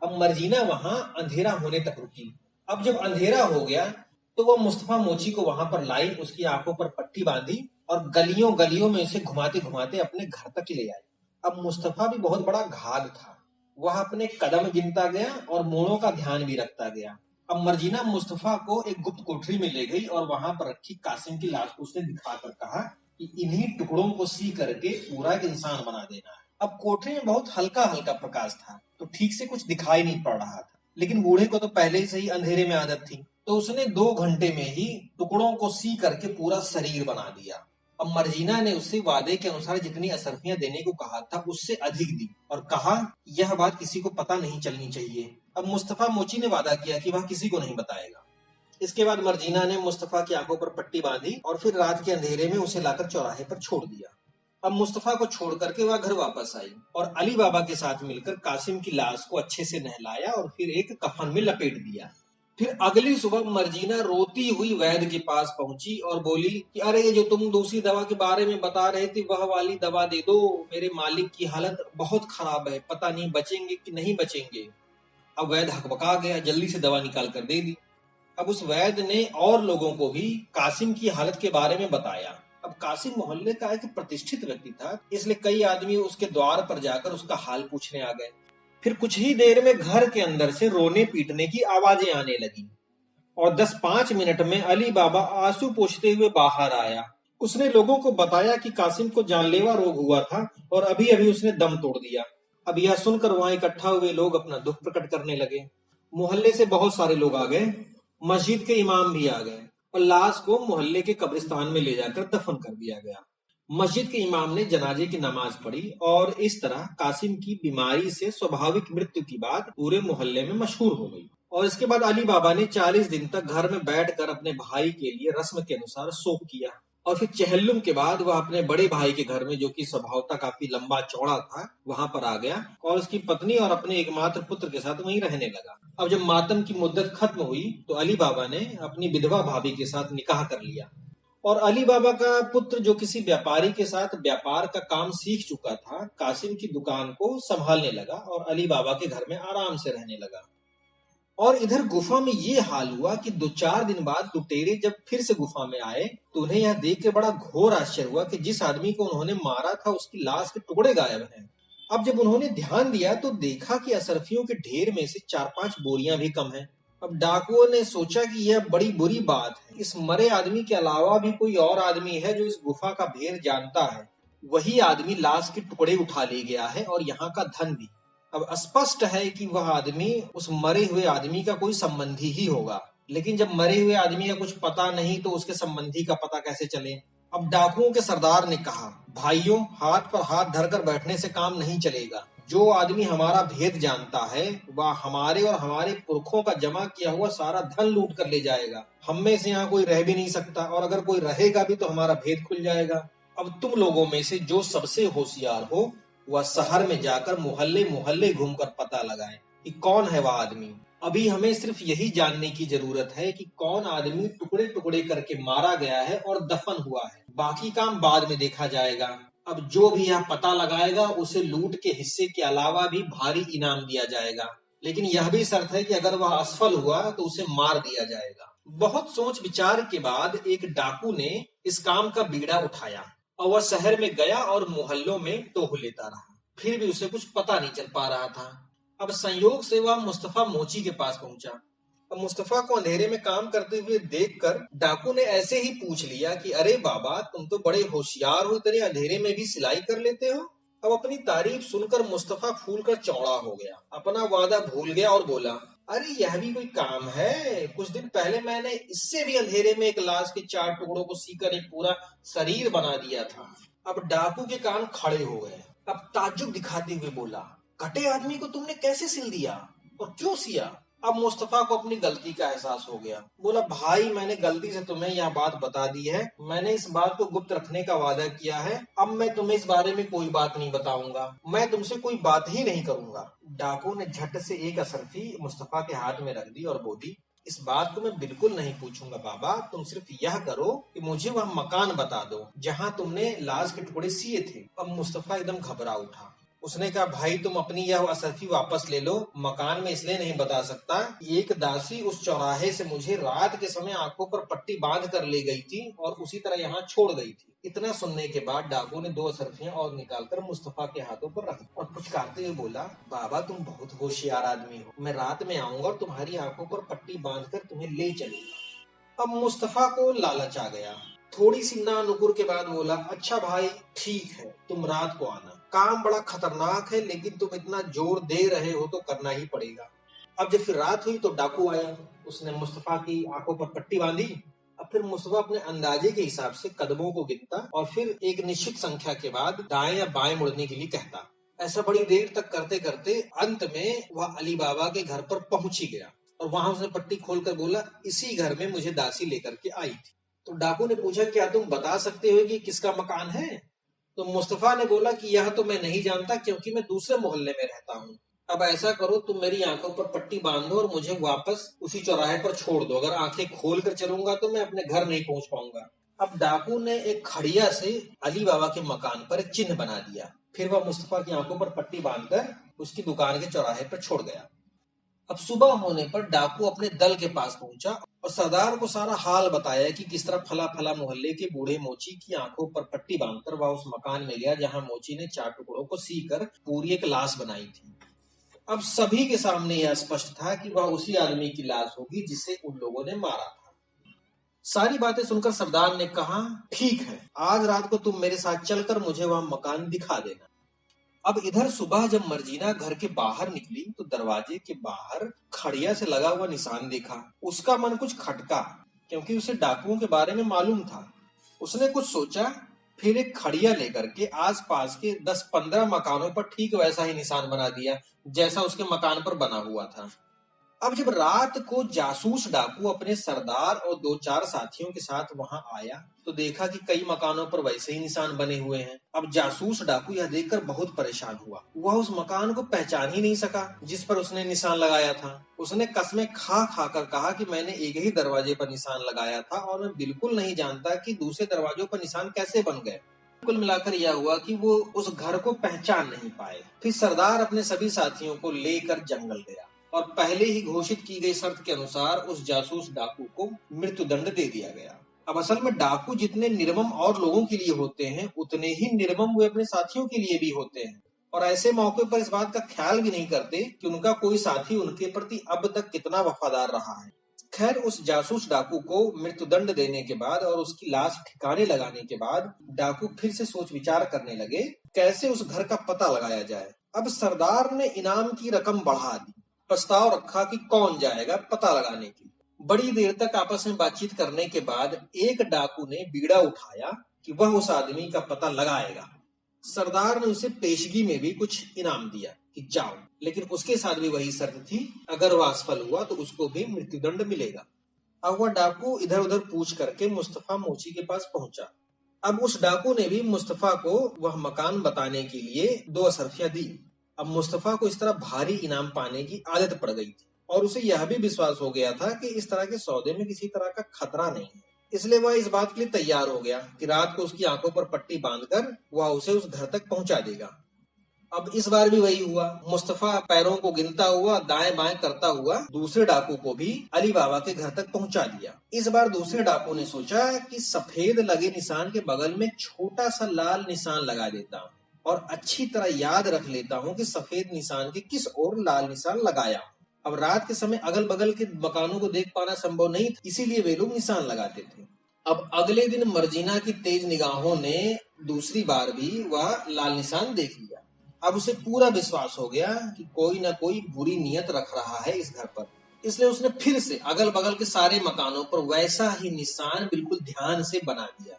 अब मर्जीना वहां अंधेरा होने तक रुकी। अब जब अंधेरा हो गया तो वह मुस्तफा मोची को वहां पर लाई, उसकी आंखों पर पट्टी बांधी और गलियों गलियों में उसे घुमाते घुमाते अपने घर तक ले आई। अब मुस्तफा भी बहुत बड़ा घाघ था, वह अपने कदम गिनता गया और मोड़ों का ध्यान भी रखता गया। अब मर्जीना मुस्तफा को एक गुप्त कोठरी में ले गई और वहां पर रखी कासिम की लाश को उसने दिखाकर कहा कि इन्हीं टुकड़ों को सी करके पूरा एक इंसान बना देना है। अब कोठरी में बहुत हल्का हल्का प्रकाश था, तो ठीक से कुछ दिखाई नहीं पड़ रहा था, लेकिन बूढ़े को तो पहले से ही अंधेरे में आदत थी, तो उसने 2 घंटे में ही टुकड़ों को सी करके पूरा शरीर बना दिया। अब मर्जीना ने उससे वादे के अनुसार जितनी असरफियां देने को कहा था उससे अधिक दी और कहा, यह बात किसी को पता नहीं चलनी चाहिए। अब मुस्तफा मोची ने वादा किया कि वह किसी को नहीं बताएगा। इसके बाद मर्जीना ने मुस्तफा की आंखों पर पट्टी बांधी और फिर रात के अंधेरे में उसे लाकर चौराहे पर छोड़ दिया। अब मुस्तफा को छोड़ करके वह घर वापस आई और अली बाबा के साथ मिलकर कासिम की लाश को अच्छे से नहलाया और फिर एक कफन में लपेट दिया। फिर अगली सुबह मर्जीना रोती हुई वैद्य के पास पहुंची और बोली कि अरे, ये जो तुम दूसरी दवा के बारे में बता रहे थे वह वाली दवा दे दो, मेरे मालिक की हालत बहुत खराब है, पता नहीं बचेंगे कि नहीं बचेंगे। अब वैद्य हकबका गया, जल्दी से दवा निकाल कर दे दी। अब उस वैद्य ने और लोगों को भी कासिम की हालत के बारे में बताया। अब कासिम मोहल्ले का एक प्रतिष्ठित व्यक्ति था, इसलिए कई आदमी उसके द्वार पर जाकर उसका हाल पूछने आ गए। फिर कुछ ही देर में घर के अंदर से रोने पीटने की आवाजें आने लगी और 10-5 मिनट में अली बाबा आंसू पोंछते हुए बाहर आया। उसने लोगों को बताया कि कासिम को जानलेवा रोग हुआ था और अभी अभी उसने दम तोड़ दिया। अब यह सुनकर वहां इकट्ठा हुए लोग अपना दुख प्रकट करने लगे। मोहल्ले से बहुत सारे लोग आ गए, मस्जिद के इमाम भी आ गए और लाश को मोहल्ले के कब्रिस्तान में ले जाकर दफन कर दिया गया। मस्जिद के इमाम ने जनाजे की नमाज पढ़ी और इस तरह कासिम की बीमारी से स्वाभाविक मृत्यु की बात पूरे मोहल्ले में मशहूर हो गई। और इसके बाद अली बाबा ने 40 दिन तक घर में बैठकर अपने भाई के लिए रस्म के अनुसार शोक किया और फिर चहल्लुम के बाद वह अपने बड़े भाई के घर में, जो कि स्वभावतः काफी लंबा चौड़ा था, वहां पर आ गया और उसकी पत्नी और अपने एकमात्र पुत्र के साथ वहीं रहने लगा। अब जब मातम की मुद्दत खत्म हुई तो अली बाबा ने अपनी विधवा भाभी के साथ निकाह कर लिया और अली बाबा का पुत्र, जो किसी व्यापारी के साथ व्यापार का काम सीख चुका था, कासिम की दुकान को संभालने लगा और अली बाबा के घर में आराम से रहने लगा। और इधर गुफा में ये हाल हुआ कि 2-4 दिन बाद लुटेरे जब फिर से गुफा में आए तो उन्हें यह देख के बड़ा घोर आश्चर्य हुआ कि जिस आदमी को उन्होंने मारा था उसकी लाश के टुकड़े गायब हैं। अब जब उन्होंने ध्यान दिया तो देखा कि असरफियों के ढेर में से 4-5 बोरियां भी कम हैं। अब डाकुओं ने सोचा कि यह बड़ी बुरी बात है, इस मरे आदमी के अलावा भी कोई और आदमी है जो इस गुफा का भेद जानता है, वही आदमी लाश के टुकड़े उठा ले गया है और यहाँ का धन भी। अब स्पष्ट है कि वह आदमी उस मरे हुए आदमी का कोई संबंधी ही होगा, लेकिन जब मरे हुए आदमी का कुछ पता नहीं तो उसके संबंधी का पता कैसे चले। अब डाकुओं के सरदार ने कहा, भाइयों, हाथ पर हाथ धरकर बैठने से काम नहीं चलेगा। जो आदमी हमारा भेद जानता है वह हमारे और हमारे पुरखों का जमा किया हुआ सारा धन लूट कर ले जाएगा। हम में से यहाँ कोई रह भी नहीं सकता और अगर कोई रहेगा भी तो हमारा भेद खुल जाएगा। अब तुम लोगों में से जो सबसे होशियार हो वह शहर में जाकर मोहल्ले मोहल्ले घूमकर पता लगाए कि कौन है वह आदमी अभी हमें सिर्फ यही जानने की जरूरत है कि कौन आदमी टुकड़े टुकड़े करके मारा गया है और दफन हुआ है। बाकी काम बाद में देखा जाएगा। अब जो भी यह पता लगाएगा उसे लूट के हिस्से के अलावा भी भारी इनाम दिया जाएगा, लेकिन यह भी शर्त है कि अगर वह असफल हुआ तो उसे मार दिया जाएगा। बहुत सोच विचार के बाद एक डाकू ने इस काम का बीड़ा उठाया और वह शहर में गया और मोहल्लों में टोह लेता रहा। फिर भी उसे कुछ पता नहीं चल पा रहा था। अब संयोग से वह मुस्तफा मोची के पास पहुंचा। अब मुस्तफा को अंधेरे में काम करते हुए देखकर डाकू ने ऐसे ही पूछ लिया कि अरे बाबा, तुम तो बड़े होशियार हो, इतने अंधेरे में भी सिलाई कर लेते हो। अब अपनी तारीफ सुनकर मुस्तफा फूलकर चौड़ा हो गया, अपना वादा भूल गया और बोला, अरे यह भी कोई काम है। कुछ दिन पहले मैंने इससे भी अंधेरे में एक लाश के 4 टुकड़ों को सीकर एक पूरा शरीर बना दिया था। अब डाकू के कान खड़े हो गए। अब ताज्जुब दिखाते हुए बोला, कटे आदमी को तुमने कैसे सिल दिया और क्यों सिया? अब मुस्तफा को अपनी गलती का एहसास हो गया। बोला, भाई मैंने गलती से तुम्हें यह बात बता दी है। मैंने इस बात को गुप्त रखने का वादा किया है। अब मैं तुम्हें इस बारे में कोई बात नहीं बताऊंगा। मैं तुमसे कोई बात ही नहीं करूंगा। डाकू ने झट से एक असरफी मुस्तफा के हाथ में रख दी और बोली, इस बात को मैं बिल्कुल नहीं पूछूंगा बाबा। तुम सिर्फ यह करो कि मुझे वह मकान बता दो जहाँ तुमने लाश के टुकड़े सिए थे। अब मुस्तफा एकदम घबरा उठा। उसने कहा, भाई तुम अपनी यह असरफी वापस ले लो। मकान में इसलिए नहीं बता सकता, एक दासी उस चौराहे से मुझे रात के समय आंखों पर पट्टी बांध कर ले गई थी और उसी तरह यहाँ छोड़ गई थी। इतना सुनने के बाद डाकू ने 2 असरफियां और निकालकर मुस्तफा के हाथों पर रख दी और पुचकारते हुए बोला, बाबा तुम बहुत होशियार आदमी हो। मैं रात में आऊंगा और तुम्हारी आंखों पर पट्टी बांधकर तुम्हें ले चलूंगा। अब मुस्तफा को लालच आ गया। थोड़ी सी नानुकुर के बाद बोला, अच्छा भाई ठीक है, तुम रात को आना। काम बड़ा खतरनाक है, लेकिन तुम इतना जोर दे रहे हो तो करना ही पड़ेगा। अब जब फिर रात हुई तो डाकू आया। उसने मुस्तफा की आंखों पर पट्टी बांधी। अब फिर मुस्तफा अपने अंदाजे के हिसाब से कदमों को गिनता और फिर एक निश्चित संख्या के बाद दाएं या बाएं मुड़ने के लिए कहता। ऐसा बड़ी देर तक करते करते अंत में वह अली बाबा के घर पर पहुंच ही गया और वहां उसने पट्टी खोलकर बोला, इसी घर में मुझे दासी लेकर के आई थी। तो डाकू ने पूछा, क्या तुम बता सकते हो कि किसका मकान है? तो मुस्तफा ने बोला कि यह तो मैं नहीं जानता, क्योंकि मैं दूसरे मोहल्ले में रहता हूँ। अब ऐसा करो, तुम मेरी आंखों पर पट्टी बांध दो और मुझे वापस उसी चौराहे पर छोड़ दो। अगर आंखें खोल कर चलूंगा तो मैं अपने घर नहीं पहुंच पाऊंगा। अब डाकू ने एक खड़िया से अली बाबा के मकान पर एक चिन्ह बना दिया। फिर वह मुस्तफा की आंखों पर पट्टी बांधकर उसकी दुकान के चौराहे पर छोड़ गया। अब सुबह होने पर डाकू अपने दल के पास पहुंचा और सरदार को सारा हाल बताया कि किस तरह फला फला मोहल्ले के बूढ़े मोची की आंखों पर पट्टी बांधकर वह उस मकान में गया जहां मोची ने 4 टुकड़ों को सीकर पूरी एक लाश बनाई थी। अब सभी के सामने यह स्पष्ट था कि वह उसी आदमी की लाश होगी जिसे उन लोगों ने मारा था। सारी बातें सुनकर सरदार ने कहा, ठीक है, आज रात को तुम मेरे साथ चलकर मुझे वह मकान दिखा देना। अब इधर सुबह जब मर्जीना घर के बाहर निकली तो दरवाजे के बाहर खड़िया से लगा हुआ निशान देखा। उसका मन कुछ खटका, क्योंकि उसे डाकुओं के बारे में मालूम था। उसने कुछ सोचा, फिर एक खड़िया लेकर के आसपास के 10-15 मकानों पर ठीक वैसा ही निशान बना दिया जैसा उसके मकान पर बना हुआ था। अब जब रात को जासूस डाकू अपने सरदार और 2-4 साथियों के साथ वहां आया तो देखा कि कई मकानों पर वैसे ही निशान बने हुए हैं। अब जासूस डाकू यह देखकर बहुत परेशान हुआ। वह उस मकान को पहचान ही नहीं सका जिस पर उसने निशान लगाया था। उसने कसमें खा खा कर कहा कि मैंने एक ही दरवाजे पर निशान लगाया था और मैं बिल्कुल नहीं जानता कि दूसरे दरवाजों पर निशान कैसे बन गए। कुल मिलाकर यह हुआ कि वो उस घर को पहचान नहीं पाए। फिर सरदार अपने सभी साथियों को लेकर जंगल गया और पहले ही घोषित की गई शर्त के अनुसार उस जासूस डाकू को मृत्युदंड दे दिया गया। अब असल में डाकू जितने निर्मम और लोगों के लिए होते हैं उतने ही निर्मम वे अपने साथियों के लिए भी होते हैं, और ऐसे मौके पर इस बात का ख्याल भी नहीं करते कि उनका कोई साथी उनके प्रति अब तक कितना वफादार रहा है। खैर, उस जासूस डाकू को मृत्युदंड देने के बाद और उसकी लाश ठिकाने लगाने के बाद डाकू फिर से सोच विचार करने लगे कैसे उस घर का पता लगाया जाए। अब सरदार ने इनाम की रकम बढ़ा दी। प्रस्ताव रखा कि कौन जाएगा पता लगाने के लिए। बड़ी देर तक आपस में बातचीत करने के बाद एक डाकू ने बीड़ा उठाया कि वह उस आदमी का पता लगाएगा। सरदार ने उसे पेशगी में भी कुछ इनाम दिया कि जाओ, लेकिन उसके साथ भी वही शर्त थी, अगर वह असफल हुआ तो उसको भी मृत्युदंड मिलेगा। अब वह डाकू इधर उधर पूछ करके मुस्तफा मोची के पास पहुंचा। अब उस डाकू ने भी मुस्तफा को वह मकान बताने के लिए 2 असरफियां दी। अब मुस्तफा को इस तरह भारी इनाम पाने की आदत पड़ गई थी और उसे यह भी विश्वास हो गया था कि इस तरह के सौदे में किसी तरह का खतरा नहीं है। इसलिए वह इस बात के लिए तैयार हो गया कि रात को उसकी आंखों पर पट्टी बांधकर वह उसे उस घर तक पहुंचा देगा। अब इस बार भी वही हुआ। मुस्तफा पैरों को गिनता हुआ दाएं बाएं करता हुआ दूसरे डाकू को भी अली बाबा के घर तक पहुंचा दिया। इस बार दूसरे डाकू ने सोचा कि सफेद लगे निशान के बगल में छोटा सा लाल निशान लगा देता हूँ और अच्छी तरह याद रख लेता हूँ कि सफेद निशान के किस ओर लाल निशान लगाया। अब रात के समय अगल बगल के मकानों को देख पाना संभव नहीं था, इसीलिए वे लोग निशान लगाते थे। अब अगले दिन मर्जीना की तेज निगाहों ने दूसरी बार भी वह लाल निशान देख लिया। अब उसे पूरा विश्वास हो गया कि कोई ना कोई बुरी नीयत रख रहा है इस घर पर। इसलिए उसने फिर से अगल बगल के सारे मकानों पर वैसा ही निशान बिल्कुल ध्यान से बना दिया।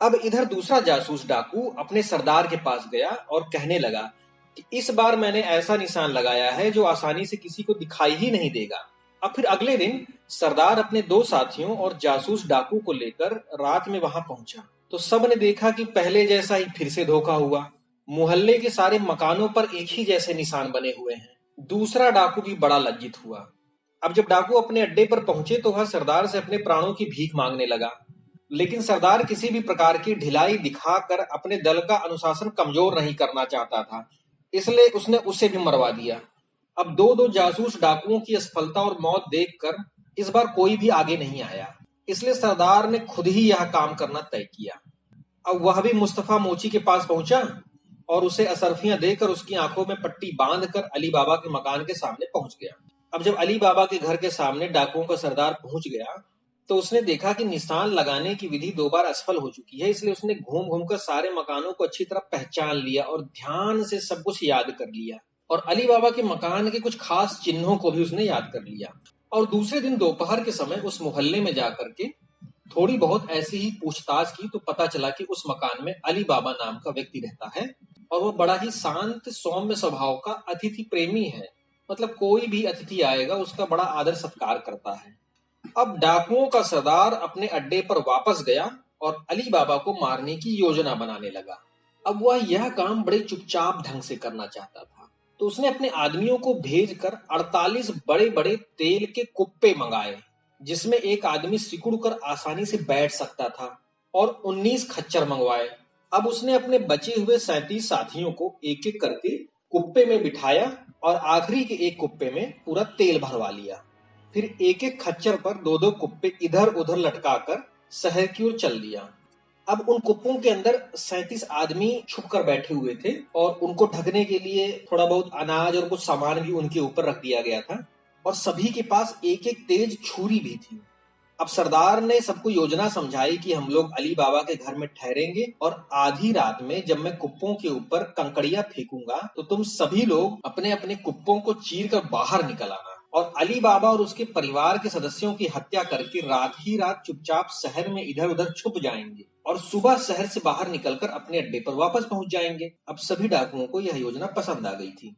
अब इधर दूसरा जासूस डाकू अपने सरदार के पास गया और कहने लगा कि इस बार मैंने ऐसा निशान लगाया है जो आसानी से किसी को दिखाई ही नहीं देगा। अब फिर अगले दिन सरदार अपने 2 साथियों और जासूस डाकू को लेकर रात में वहां पहुंचा तो सब ने देखा कि पहले जैसा ही फिर से धोखा हुआ। मोहल्ले के सारे मकानों पर एक ही जैसे निशान बने हुए हैं। दूसरा डाकू भी बड़ा लज्जित हुआ। अब जब डाकू अपने अड्डे पर पहुंचे तो वह सरदार से अपने प्राणों की भीख मांगने लगा, लेकिन सरदार किसी भी प्रकार की ढिलाई दिखाकर अपने दल का अनुशासन कमजोर नहीं करना चाहता था, इसलिए उसने उसे भी मरवा दिया। अब 2-2 जासूस डाकुओं की असफलता और मौत देखकर इस बार कोई भी आगे नहीं आया, इसलिए सरदार ने खुद ही यह काम करना तय किया। अब वह भी मुस्तफा मोची के पास पहुंचा और उसे असरफियां देकर उसकी आंखों में पट्टी बांधकर अली बाबा के मकान के सामने पहुंच गया। अब जब अली बाबा के घर के सामने डाकुओं का सरदार पहुंच गया तो उसने देखा कि निशान लगाने की विधि 2 बार असफल हो चुकी है, इसलिए उसने घूम घूमकर सारे मकानों को अच्छी तरह पहचान लिया और ध्यान से सब कुछ याद कर लिया और अली बाबा के मकान के कुछ खास चिन्हों को भी उसने याद कर लिया। और दूसरे दिन दोपहर के समय उस मोहल्ले में जाकर के थोड़ी बहुत ऐसी ही पूछताछ की तो पता चला कि उस मकान में अली बाबा नाम का व्यक्ति रहता है और वो बड़ा ही शांत सौम्य स्वभाव का अतिथि प्रेमी है। मतलब कोई भी अतिथि आएगा उसका बड़ा आदर सत्कार करता है। अब डाकुओं का सरदार अपने अड्डे पर वापस गया और अली बाबा को मारने की योजना बनाने लगा। अब वह यह काम बड़े चुपचाप ढंग से करना चाहता था, तो उसने अपने आदमियों को भेजकर 48 बड़े बड़े तेल के कुप्पे मंगाए जिसमें एक आदमी सिकुड़ कर आसानी से बैठ सकता था और 19 खच्चर मंगवाए। अब उसने अपने बचे हुए 37 साथियों को एक एक करके कुप्पे में बिठाया और आखिरी के एक कुप्पे में पूरा तेल भरवा लिया। फिर एक एक खच्चर पर 2-2 कुप्पे इधर उधर लटकाकर शहर की ओर चल दिया। अब उन कुप्पों के अंदर 37 आदमी छुप कर बैठे हुए थे और उनको ढकने के लिए थोड़ा बहुत अनाज और कुछ सामान भी उनके ऊपर रख दिया गया था और सभी के पास एक एक तेज छुरी भी थी। अब सरदार ने सबको योजना समझाई कि हम लोग अली बाबा के घर में ठहरेंगे और आधी रात में जब मैं कुप्पों के ऊपर कंकड़ियां फेंकूंगा तो तुम सभी लोग अपने अपने कुप्पों को चीर कर बाहर निकल आना और अली बाबा और उसके परिवार के सदस्यों की हत्या करके रात ही रात चुपचाप शहर में इधर उधर छुप जाएंगे और सुबह शहर से बाहर निकलकर अपने अड्डे पर वापस पहुंच जाएंगे। अब सभी डाकुओं को यह योजना पसंद आ गई थी।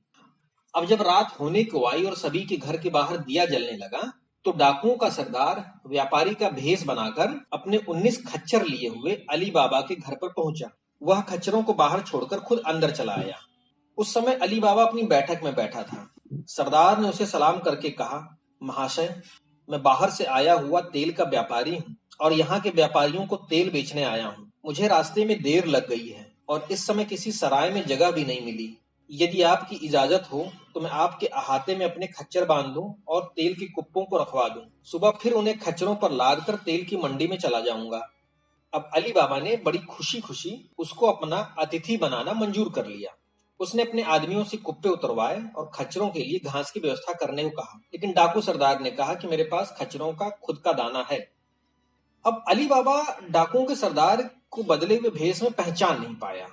अब जब रात होने को आई और सभी के घर के बाहर दिया जलने लगा तो डाकुओं का सरदार व्यापारी का भेष बनाकर अपने 19 खच्चर लिए हुए अली बाबा के घर पर पहुंचा। वह खच्चरों को बाहर छोड़कर खुद अंदर चला आया। उस समय अली बाबा अपनी बैठक में बैठा था। सरदार ने उसे सलाम करके कहा, महाशय, मैं बाहर से आया हुआ तेल का व्यापारी हूँ और यहाँ के व्यापारियों को तेल बेचने आया हूँ। मुझे रास्ते में देर लग गई है और इस समय किसी सराय में जगह भी नहीं मिली। यदि आपकी इजाजत हो तो मैं आपके अहाते में अपने खच्चर बांध दूं और तेल के कुप्पों को रखवा दूं। सुबह फिर उन्हें खच्चरों पर लाद कर तेल की मंडी में चला जाऊंगा। अब अली बाबा ने बड़ी खुशी खुशी उसको अपना अतिथि बनाना मंजूर कर लिया। उसने अपने आदमियों से कुप्पे उतरवाए और खच्चरों के लिए घास की व्यवस्था करने को कहा, लेकिन डाकू सरदार ने कहा कि मेरे पास खच्चरों का खुद का दाना है। अब अली बाबा डाकुओं के सरदार को बदले हुए भेष में पहचान नहीं पाया।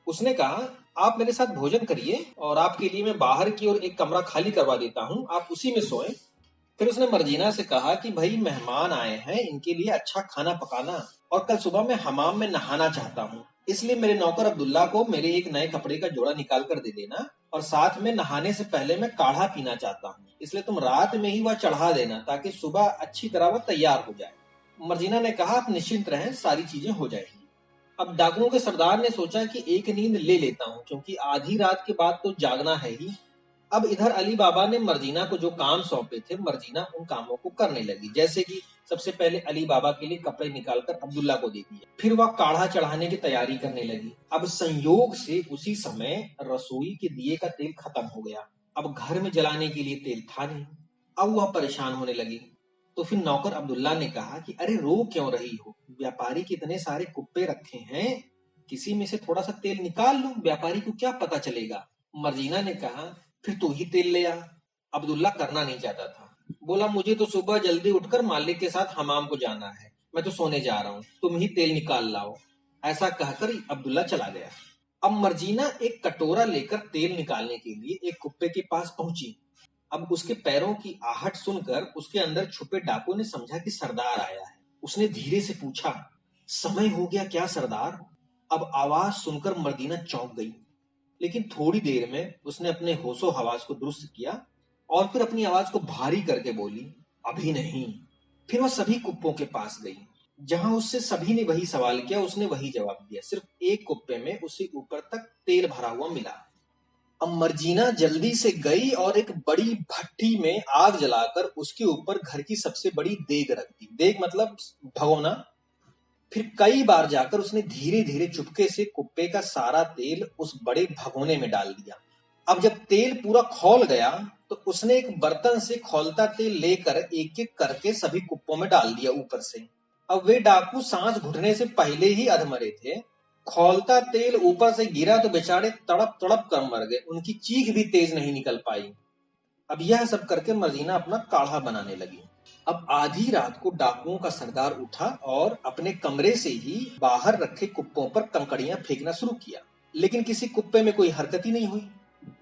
उसने कहा, आप मेरे साथ भोजन करिए और आपके लिए मैं बाहर की ओर एक कमरा खाली करवा देता हूँ, आप उसी में सोएं। फिर उसने मर्जीना से कहा कि भाई मेहमान आए हैं, इनके लिए अच्छा खाना पकाना और कल सुबह मैं हमाम में नहाना चाहता हूँ, इसलिए मेरे नौकर अब्दुल्ला को मेरे एक नए कपड़े का जोड़ा निकाल कर दे देना और साथ में नहाने से पहले मैं काढ़ा पीना चाहता हूँ, इसलिए तुम रात में ही वह चढ़ा देना ताकि सुबह अच्छी तरह वह तैयार हो जाए। मर्जीना ने कहा, आप निश्चिंत रहें, सारी चीजें हो जाएंगी। अब डाकुओं के सरदार ने सोचा कि एक नींद ले लेता हूँ क्योंकि आधी रात के बाद तो जागना है ही। अब इधर अली बाबा ने मर्जीना को जो काम सौंपे थे, मर्जीना उन कामों को करने लगी। जैसे कि सबसे पहले अली बाबा के लिए कपड़े निकालकर अब्दुल्ला को दे दिए। फिर वह काढ़ा चढ़ाने की तैयारी करने लगी। अब संयोग से उसी समय रसोई के दिए का तेल खत्म हो गया। अब घर में जलाने के लिए तेल था नहीं। अब वह परेशान होने लगी। तो फिर नौकर अब्दुल्ला ने कहा कि अरे रो क्यों रही हो, व्यापारी के इतने सारे कुप्पे रखे हैं, किसी में से थोड़ा सा तेल निकाल लो, व्यापारी को क्या पता चलेगा। मर्जीना ने कहा फिर तू ही तेल ले आ। अब्दुल्ला करना नहीं चाहता था। बोला मुझे तो सुबह जल्दी उठकर मालिक के साथ हमाम को जाना है, मैं तो सोने जा रहा हूँ, तुम ही तेल निकाल लाओ। ऐसा कहकर अब्दुल्ला चला गया। अब मर्जीना एक कटोरा लेकर तेल निकालने के लिए एक कुप्पे के पास पहुंची। अब उसके पैरों की आहट सुनकर उसके अंदर छुपे डाकू ने समझा कि सरदार आया है। उसने धीरे से पूछा, समय हो गया क्या सरदार? अब आवाज सुनकर मर्जीना चौंक गई, लेकिन थोड़ी देर में उसने अपने होशो हवास को दुरुस्त किया और फिर अपनी आवाज को भारी करके बोली, अभी नहीं। फिर वह सभी कुप्पों के पास गई। जहां उससे सभी ने वही सवाल किया, उसने वही जवाब दिया। सिर्फ एक कुप्पे में उसे ऊपर तक तेल भरा हुआ मिला। अब मर्जीना जल्दी से गई और एक बड़ी भट्टी में आग जलाकर उसके ऊपर घर की सबसे बड़ी देग रख दी। देग मतलब भगोना। फिर कई बार जाकर उसने धीरे धीरे चुपके से कुप्पे का सारा तेल उस बड़े भगोने में डाल दिया। अब जब तेल पूरा खौल गया तो उसने एक बर्तन से खौलता तेल लेकर एक एक करके सभी कुप्पों में डाल दिया ऊपर से। अब वे डाकू सांस घुटने से पहले ही अधमरे थे। खौलता तेल ऊपर से गिरा तो बेचारे तड़प तड़प कर मर गए, उनकी चीख भी तेज नहीं निकल पाई। अब यह सब करके मर्जीना अपना काढ़ा बनाने लगी। अब आधी रात को डाकुओं का सरदार उठा और अपने कमरे से ही बाहर रखे कुप्पों पर कंकड़ियां फेंकना शुरू किया, लेकिन किसी कुप्पे में कोई हरकत ही नहीं हुई।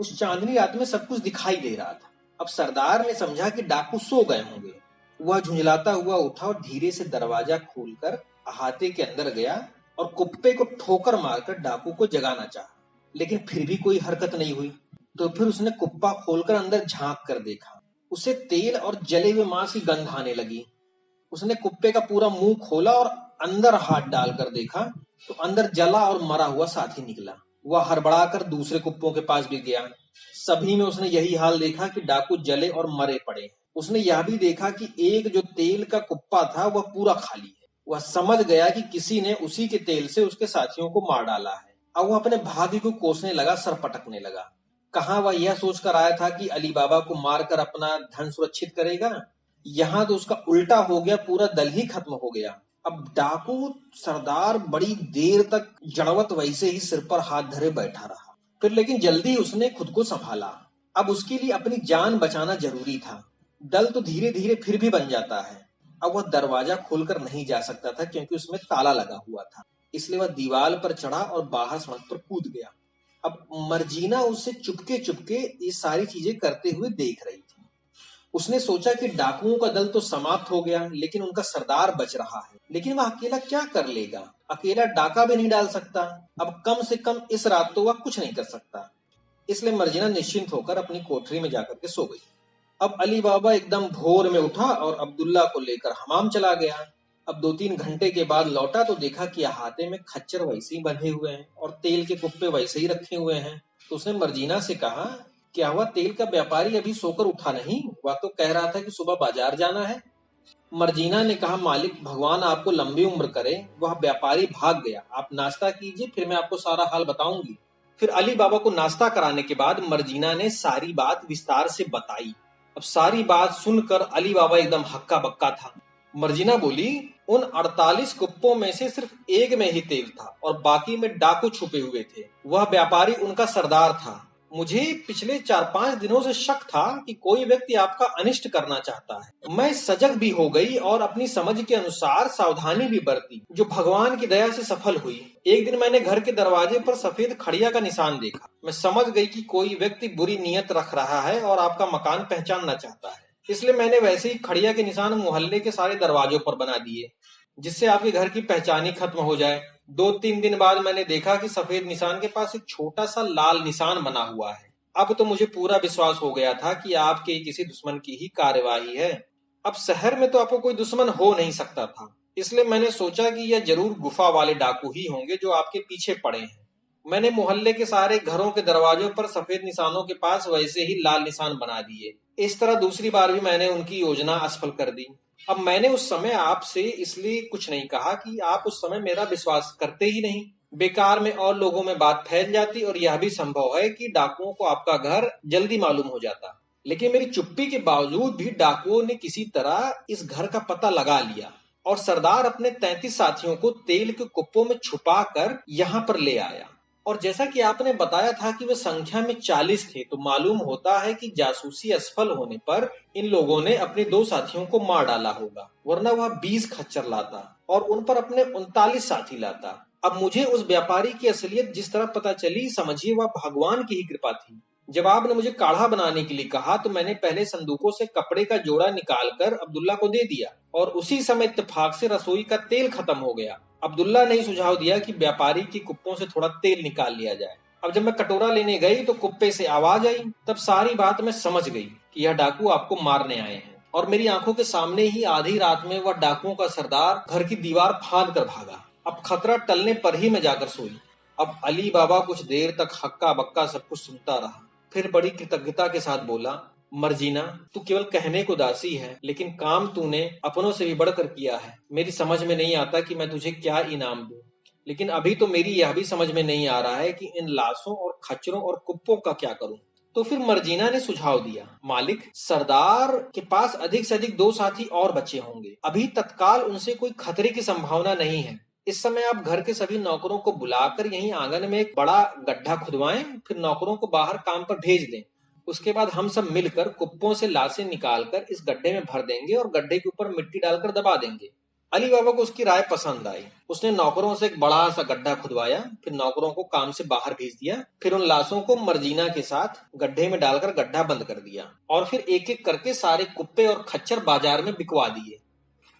उस चांदनी रात में सब कुछ दिखाई दे रहा था। अब सरदार ने समझा कि डाकू सो गए होंगे। वह झुंझलाता हुआ उठा और धीरे से दरवाजा खोलकर अहाते के अंदर गया और कुप्पे को ठोकर मारकर डाकू को जगाना चाहा, लेकिन फिर भी कोई हरकत नहीं हुई। तो फिर उसने कुप्पा खोलकर अंदर झांक कर देखा। उसे तेल और जले हुए मांस की गंध आने लगी। उसने कुप्पे का पूरा मुंह खोला और अंदर हाथ डालकर देखा तो अंदर जला और मरा हुआ साथी निकला। वह हड़बड़ाकर दूसरे कुप्पों के पास भी गया। सभी में उसने यही हाल देखा कि डाकू जले और मरे पड़े। उसने यह भी देखा कि एक जो तेल का कुप्पा था वह पूरा खाली है। वह समझ गया कि किसी ने उसी के तेल से उसके साथियों को मार डाला है। अब वह अपने भाग्य को कोसने लगा, सर पटकने लगा। कहाँ वह यह सोचकर आया था कि अली बाबा को मारकर अपना धन सुरक्षित करेगा, यहाँ तो उसका उल्टा हो गया, पूरा दल ही खत्म हो गया। अब डाकू सरदार बड़ी देर तक जड़वत वैसे ही सिर पर हाथ धरे बैठा रहा। फिर लेकिन जल्दी उसने खुद को संभाला। अब उसके लिए अपनी जान बचाना जरूरी था। दल तो धीरे धीरे फिर भी बन जाता है। अब वह दरवाजा खोलकर नहीं जा सकता था क्योंकि उसमें ताला लगा हुआ था, इसलिए वह दीवार पर चढ़ा और बाहर सड़क पर कूद गया। अब मर्जीना उसे चुपके चुपके ये सारी चीजें करते हुए देख रही थी। उसने सोचा कि डाकुओं का दल तो समाप्त हो गया, लेकिन उनका सरदार बच रहा है। लेकिन वह अकेला क्या कर लेगा? अकेला डाका भी नहीं डाल सकता। अब कम से कम इस रात तो वह कुछ नहीं कर सकता। इसलिए मर्जीना निश्चिंत होकर अपनी कोठरी में जाकर के सो गई। अब अली बाबा एकदम भोर में उठा और अब्दुल्ला को लेकर हमाम चला गया। अब 2-3 घंटे के बाद लौटा तो देखा कि हाथे में खच्चर वैसे ही बंधे हुए हैं और तेल के कुप्पे वैसे ही रखे हुए हैं। तो उसने मर्जीना से कहा, क्या हुआ, तेल का व्यापारी अभी सोकर उठा नहीं? वह तो कह रहा था कि सुबह बाजार जाना है। मर्जीना ने कहा, मालिक भगवान आपको लंबी उम्र करे, वह व्यापारी भाग गया, आप नाश्ता कीजिए, फिर मैं आपको सारा हाल बताऊंगी। फिर अली बाबा को नाश्ता कराने के बाद मर्जीना ने सारी बात विस्तार से बताई। अब सारी बात सुनकर अली बाबा एकदम हक्का बक्का था। मर्जीना बोली, उन 48 कुप्पों में से सिर्फ एक में ही तेल था और बाकी में डाकू छुपे हुए थे। वह व्यापारी उनका सरदार था। मुझे पिछले 4-5 दिनों से शक था कि कोई व्यक्ति आपका अनिष्ट करना चाहता है। मैं सजग भी हो गई और अपनी समझ के अनुसार सावधानी भी बरती, जो भगवान की दया से सफल हुई। एक दिन मैंने घर के दरवाजे पर सफेद खड़िया का निशान देखा। मैं समझ गई कि कोई व्यक्ति बुरी नीयत रख रहा है और आपका मकान पहचानना चाहता है। इसलिए मैंने वैसे ही खड़िया के निशान मोहल्ले के सारे दरवाजों पर बना दिए, जिससे आपके घर की पहचान ही खत्म हो जाए। 2-3 दिन बाद मैंने देखा कि सफेद निशान के पास एक छोटा सा लाल निशान बना हुआ है। अब तो मुझे पूरा विश्वास हो गया था कि आपके किसी दुश्मन की ही कार्यवाही है। अब शहर में तो आपको कोई दुश्मन हो नहीं सकता था, इसलिए मैंने सोचा कि यह जरूर गुफा वाले डाकू ही होंगे जो आपके पीछे पड़े हैं। मैंने मोहल्ले के सारे घरों के दरवाजों पर सफेद निशानों के पास वैसे ही लाल निशान बना दिए। इस तरह दूसरी बार भी मैंने उनकी योजना असफल कर दी। अब मैंने उस समय आपसे इसलिए कुछ नहीं कहा कि आप उस समय मेरा विश्वास करते ही नहीं। बेकार में और लोगों में बात फैल जाती और यह भी संभव है कि डाकुओं को आपका घर जल्दी मालूम हो जाता। लेकिन मेरी चुप्पी के बावजूद भी डाकुओं ने किसी तरह इस घर का पता लगा लिया और सरदार अपने 33 साथियों को तेल के कुप्पों में छुपा कर यहाँ पर ले आया। और जैसा कि आपने बताया था कि वे संख्या में 40 थे, तो मालूम होता है कि जासूसी असफल होने पर इन लोगों ने अपने 2 साथियों को मार डाला होगा, वरना वह 20 खच्चर लाता और उन पर अपने 39 साथी लाता। अब मुझे उस व्यापारी की असलियत जिस तरह पता चली, समझिए वह भगवान की ही कृपा थी। जब आपने मुझे काढ़ा बनाने के लिए कहा तो मैंने पहले संदूकों से कपड़े का जोड़ा निकालकर अब्दुल्ला को दे दिया और उसी समय इत्तेफाक से रसोई का तेल खत्म हो गया। अब्दुल्ला ने सुझाव दिया कि व्यापारी के कुप्पों से थोड़ा तेल निकाल लिया जाए। अब जब मैं कटोरा लेने गई तो कुप्पे से आवाज आई। तब सारी बात मैं समझ गई कि यह डाकू आपको मारने आए हैं और मेरी आंखों के सामने ही आधी रात में वह डाकुओं का सरदार घर की दीवार फांद कर भागा। अब खतरा टलने पर ही मैं जाकर सोई। अब अली बाबा कुछ देर तक हक्का बक्का सब कुछ सुनता रहा, फिर बड़ी कृतज्ञता के साथ बोला, मर्जीना, तू केवल कहने को दासी है, लेकिन काम तूने अपनों से भी बढ़कर किया है। मेरी समझ में नहीं आता कि मैं तुझे क्या इनाम दूं, लेकिन अभी तो मेरी यह भी समझ में नहीं आ रहा है कि इन लाशों और खच्चरों और कुप्पों का क्या करूं। तो फिर मर्जीना ने सुझाव दिया, मालिक, सरदार के पास अधिक से अधिक 2 साथी और बचे होंगे। अभी तत्काल उनसे कोई खतरे की संभावना नहीं है। इस समय आप घर के सभी नौकरों को बुलाकर यहीं आंगन में एक बड़ा गड्ढा खुदवाएं, फिर नौकरों को बाहर काम पर भेज दें। उसके बाद हम सब मिलकर कुप्पों से लाशें निकालकर इस गड्ढे में भर देंगे और गड्ढे के ऊपर मिट्टी डालकर दबा देंगे। अली बाबा को उसकी राय पसंद आई। उसने नौकरों से एक बड़ा सा गड्ढा खुदवाया, फिर नौकरों को काम से बाहर भेज दिया, फिर उन लाशों को मर्जीना के साथ गड्ढे में डालकर गड्ढा बंद कर दिया और फिर एक एक करके सारे कुप्पे और खच्चर बाजार में बिकवा दिए।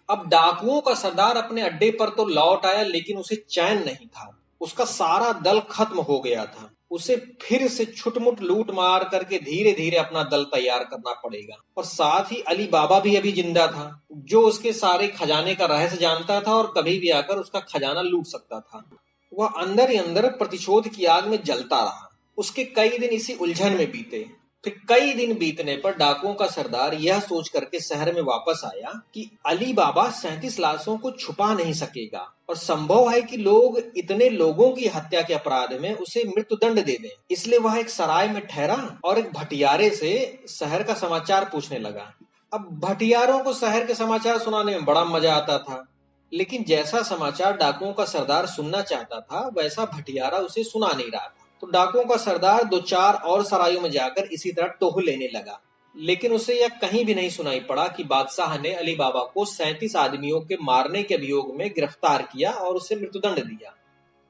अब डाकुओं का सरदार अपने अड्डे पर तो लौट आया, लेकिन उसे चैन नहीं था। उसका सारा दल खत्म हो गया था। उसे फिर से छुटमुट लूट मार करके धीरे धीरे अपना दल तैयार करना पड़ेगा। और साथ ही अली बाबा भी अभी जिंदा था, जो उसके सारे खजाने का रहस्य जानता था और कभी भी आकर उसका खजाना लूट सकता था। वह अंदर ही अंदर प्रतिशोध की आग में जलता रहा। उसके कई दिन इसी उलझन में बीते। फिर कई दिन बीतने पर डाकुओं का सरदार यह सोच करके शहर में वापस आया कि अली बाबा 37 लाशों को छुपा नहीं सकेगा और संभव है कि लोग इतने लोगों की हत्या के अपराध में उसे मृत्युदंड दे दें। इसलिए वह एक सराय में ठहरा और एक भटियारे से शहर का समाचार पूछने लगा। अब भटियारों को शहर के समाचार सुनाने में बड़ा मजा आता था, लेकिन जैसा समाचार डाकुओं का सरदार सुनना चाहता था वैसा भटियारा उसे सुना नहीं रहा था। तो डाकुओं का सरदार 2-4 और सरायों में जाकर इसी तरह टोह लेने लगा, लेकिन उसे यह कहीं भी नहीं सुनाई पड़ा कि बादशाह ने अली बाबा को 37 आदमियों के मारने के अभियोग में गिरफ्तार किया और उसे मृत्युदंड दिया।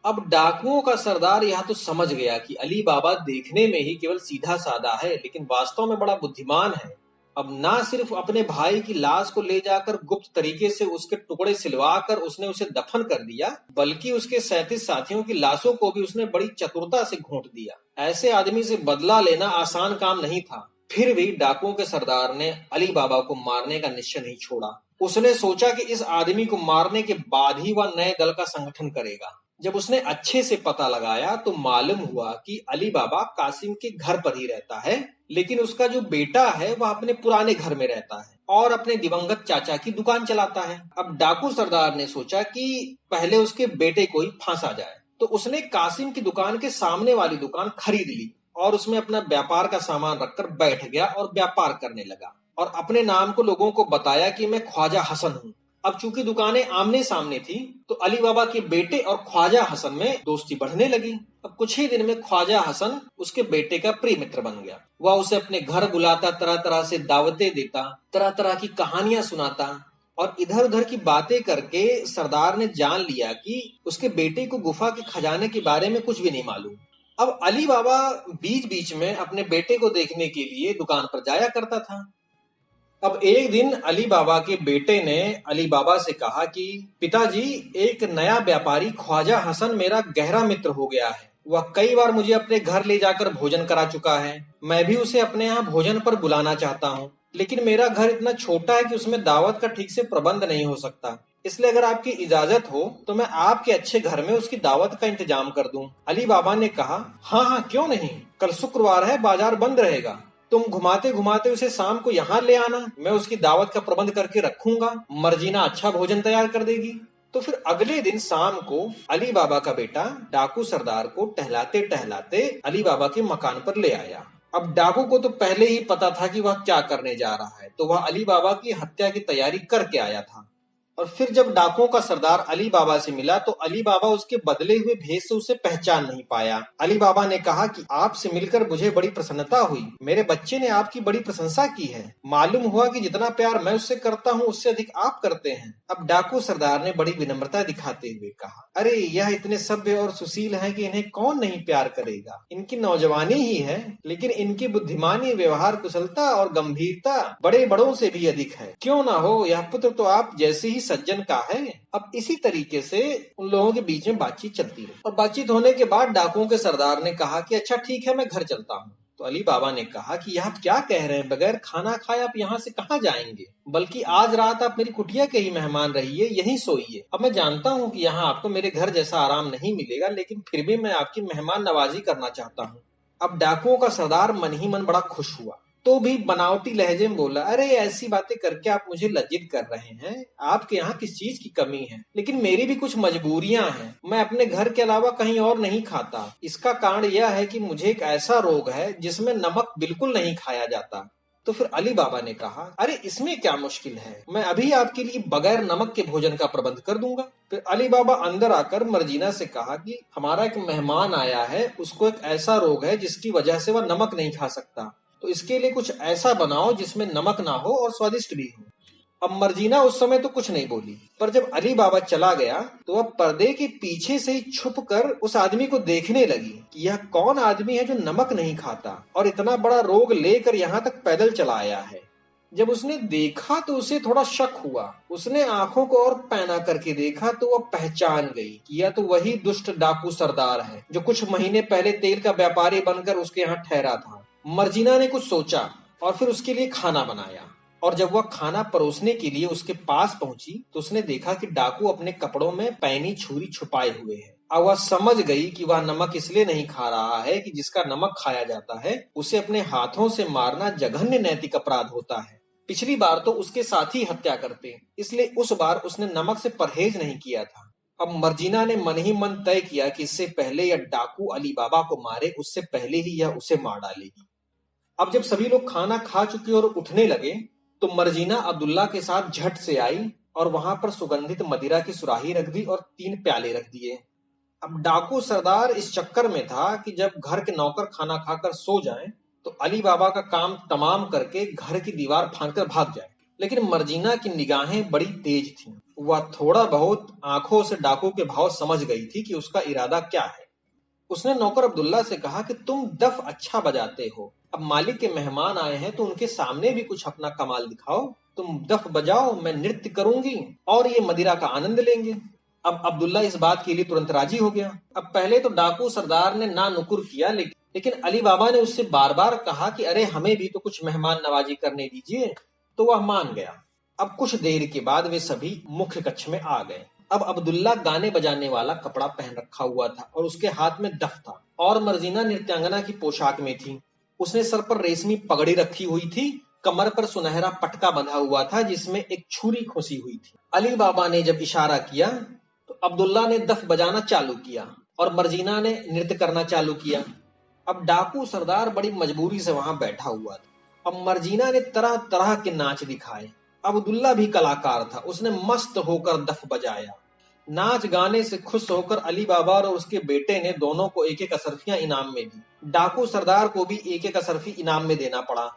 अब डाकुओं का सरदार यह तो समझ गया कि अली बाबा देखने में ही केवल सीधा साधा है, लेकिन वास्तव में बड़ा बुद्धिमान है। अब ना सिर्फ अपने भाई की लाश को ले जाकर गुप्त तरीके से उसके टुकड़े सिलवा कर उसने उसे दफन कर दिया, बल्कि उसके 37 साथियों की लाशों को भी उसने बड़ी चतुरता से घोंट दिया। ऐसे आदमी से बदला लेना आसान काम नहीं था। फिर भी डाकुओं के सरदार ने अली बाबा को मारने का निश्चय नहीं छोड़ा। उसने सोचा कि इस आदमी को मारने के बाद ही वह नए दल का संगठन करेगा। जब उसने अच्छे से पता लगाया तो मालूम हुआ कि अली बाबा कासिम के घर पर ही रहता है, लेकिन उसका जो बेटा है वह अपने पुराने घर में रहता है और अपने दिवंगत चाचा की दुकान चलाता है। अब डाकू सरदार ने सोचा कि पहले उसके बेटे को ही फांसा जाए, तो उसने कासिम की दुकान के सामने वाली दुकान खरीद ली और उसमें अपना व्यापार का सामान रखकर बैठ गया और व्यापार करने लगा और अपने नाम को लोगों को बताया कि मैं ख्वाजा हसन हूँ। अब चूंकि दुकानें आमने सामने थी तो अली बाबा के बेटे और ख्वाजा हसन में दोस्ती बढ़ने लगी। अब कुछ ही दिन में ख्वाजा हसन उसके बेटे का प्रिय मित्र बन गया। वह उसे अपने घर बुलाता, तरह तरह से दावतें देता, तरह तरह की कहानियां सुनाता और इधर उधर की बातें करके सरदार ने जान लिया कि उसके बेटे को गुफा के खजाने के बारे में कुछ भी नहीं मालूम। अब अली बाबा बीच बीच में अपने बेटे को देखने के लिए दुकान पर जाया करता था। अब एक दिन अली बाबा के बेटे ने अली बाबा से कहा कि पिताजी, एक नया व्यापारी ख्वाजा हसन मेरा गहरा मित्र हो गया है। वह कई बार मुझे अपने घर ले जाकर भोजन करा चुका है। मैं भी उसे अपने यहाँ भोजन पर बुलाना चाहता हूँ, लेकिन मेरा घर इतना छोटा है कि उसमें दावत का ठीक से प्रबंध नहीं हो सकता, इसलिए अगर आपकी इजाजत हो तो मैं आपके अच्छे घर में उसकी दावत का इंतजाम कर दूं। अली बाबा ने कहा, हाँ हाँ क्यों नहीं, कल शुक्रवार है, बाजार बंद रहेगा, तुम घुमाते घुमाते उसे शाम को यहाँ ले आना, मैं उसकी दावत का प्रबंध करके रखूंगा, मर्जीना अच्छा भोजन तैयार कर देगी। तो फिर अगले दिन शाम को अली बाबा का बेटा डाकू सरदार को टहलाते टहलाते अली बाबा के मकान पर ले आया। अब डाकू को तो पहले ही पता था कि वह क्या करने जा रहा है, तो वह अली बाबा की हत्या की तैयारी करके आया था। और फिर जब डाकुओं का सरदार अली बाबा से मिला तो अली बाबा उसके बदले हुए भेष से उसे पहचान नहीं पाया। अली बाबा ने कहा कि आपसे मिलकर मुझे बड़ी प्रसन्नता हुई, मेरे बच्चे ने आपकी बड़ी प्रशंसा की है, मालूम हुआ कि जितना प्यार मैं उससे करता हूँ उससे अधिक आप करते हैं। अब डाकू सरदार ने बड़ी विनम्रता दिखाते हुए कहा, अरे यह इतने सभ्य और सुशील हैं कि इन्हें कौन नहीं प्यार करेगा, इनकी नौजवानी ही है, लेकिन इनकी बुद्धिमानी, व्यवहार कुशलता और गंभीरता बड़े बड़ों से भी अधिक है। क्यों ना हो, यह पुत्र तो आप जैसे ही सज्जन का है। अब इसी तरीके से उन लोगों के बीच में बातचीत चलती रही और बातचीत होने के बाद डाकुओं के सरदार ने कहा कि अच्छा ठीक है, मैं घर चलता हूँ। तो अली बाबा ने कहा कि आप क्या कह रहे हैं, बगैर खाना खाए आप यहाँ से कहाँ जाएंगे, बल्कि आज रात आप मेरी कुटिया के ही मेहमान रहिए, यहीं सोइए। अब मैं जानता हूँ कि यहाँ आपको मेरे घर जैसा आराम नहीं मिलेगा, लेकिन फिर भी मैं आपकी मेहमान नवाजी करना चाहता हूँ। अब डाकुओं का सरदार मन ही मन बड़ा खुश हुआ, तो भी बनावटी लहजे में बोला, अरे ऐसी बातें करके आप मुझे लज्जित कर रहे हैं, आपके यहाँ किस चीज की कमी है, लेकिन मेरी भी कुछ मजबूरियां हैं, मैं अपने घर के अलावा कहीं और नहीं खाता। इसका कारण यह है कि मुझे एक ऐसा रोग है जिसमें नमक बिल्कुल नहीं खाया जाता। तो फिर अली बाबा ने कहा, अरे इसमें क्या मुश्किल है, मैं अभी आपके लिए बगैर नमक के भोजन का प्रबंध कर दूंगा। फिर अली बाबा अंदर आकर मर्जीना से कहा कि हमारा एक मेहमान आया है, उसको एक ऐसा रोग है जिसकी वजह से वह नमक नहीं खा सकता, तो इसके लिए कुछ ऐसा बनाओ जिसमें नमक ना हो और स्वादिष्ट भी हो। अब मर्जीना उस समय तो कुछ नहीं बोली, पर जब अली बाबा चला गया तो वह पर्दे के पीछे से ही छुप कर उस आदमी को देखने लगी कि यह कौन आदमी है जो नमक नहीं खाता और इतना बड़ा रोग लेकर यहाँ तक पैदल चला आया है। जब उसने देखा तो उसे थोड़ा शक हुआ, उसने आंखों को और पैना करके देखा तो वह पहचान गई कि यह तो वही दुष्ट डाकू सरदार है जो कुछ महीने पहले तेल का व्यापारी बनकर उसके यहाँ ठहरा था। मर्जीना ने कुछ सोचा और फिर उसके लिए खाना बनाया, और जब वह खाना परोसने के लिए उसके पास पहुंची तो उसने देखा कि डाकू अपने कपड़ों में पैनी छुरी छुपाए हुए है। अब वह समझ गई कि वह नमक इसलिए नहीं खा रहा है कि जिसका नमक खाया जाता है उसे अपने हाथों से मारना जघन्य नैतिक अपराध होता है। पिछली बार तो उसके साथी हत्या करते, इसलिए उस बार उसने नमक से परहेज नहीं किया था। अब मर्जीना ने मन ही मन तय किया कि इससे पहले यह डाकू अली बाबा को मारे, उससे पहले ही यह उसे मार डालेगी। अब जब सभी लोग खाना खा चुके और उठने लगे तो मर्जीना अब्दुल्ला के साथ झट से आई और वहां पर सुगंधित मदिरा की सुराही रख दी और 3 प्याले रख दिए। अब डाकू सरदार इस चक्कर में था कि जब घर के नौकर खाना खाकर सो जाएं तो अली बाबा का काम तमाम करके घर की दीवार फांदकर भाग जाए, लेकिन मर्जीना की निगाहें बड़ी तेज थीं। वह थोड़ा बहुत आंखों से डाकू के भाव समझ गई थी कि उसका इरादा क्या है। उसने नौकर अब्दुल्ला से कहा कि तुम दफ अच्छा बजाते हो, अब मालिक के मेहमान आए हैं तो उनके सामने भी कुछ अपना कमाल दिखाओ, तुम दफ बजाओ, मैं नृत्य करूंगी और ये मदिरा का आनंद लेंगे। अब अब्दुल्ला इस बात के लिए तुरंत राजी हो गया। अब पहले तो डाकू सरदार ने ना नुकुर किया, लेकिन अली बाबा ने उससे बार बार कहा कि अरे हमें भी तो कुछ मेहमान नवाजी करने दीजिए, तो वह मान गया। अब कुछ देर के बाद वे सभी मुख्य कक्ष में आ गए। अब अब्दुल्ला गाने बजाने वाला कपड़ा पहन रखा हुआ था और उसके हाथ में दफ था, और मर्जीना नृत्यांगना की पोशाक में थी। उसने सर पर रेशमी पगड़ी रखी हुई थी, कमर पर सुनहरा पटका बंधा हुआ था जिसमें एक छुरी खोसी हुई थी। अली बाबा ने जब इशारा किया तो अब्दुल्ला ने दफ बजाना चालू किया और मर्जीना ने नृत्य करना चालू किया। अब डाकू सरदार बड़ी मजबूरी से वहां बैठा हुआ था। अब मर्जीना ने तरह तरह के नाच दिखाए। अब्दुल्ला भी कलाकार था, उसने मस्त होकर दफ बजाया। नाच गाने से खुश होकर अली बाबा और उसके बेटे ने दोनों को एक एक असरफियां इनाम में दी। डाकू सरदार को भी एक एक असरफी इनाम में देना पड़ा।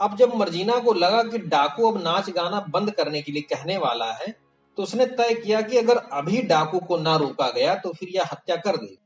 अब जब मर्जीना को लगा कि डाकू अब नाच गाना बंद करने के लिए कहने वाला है तो उसने तय किया कि अगर अभी डाकू को ना रोका गया तो फिर यह हत्या कर दे।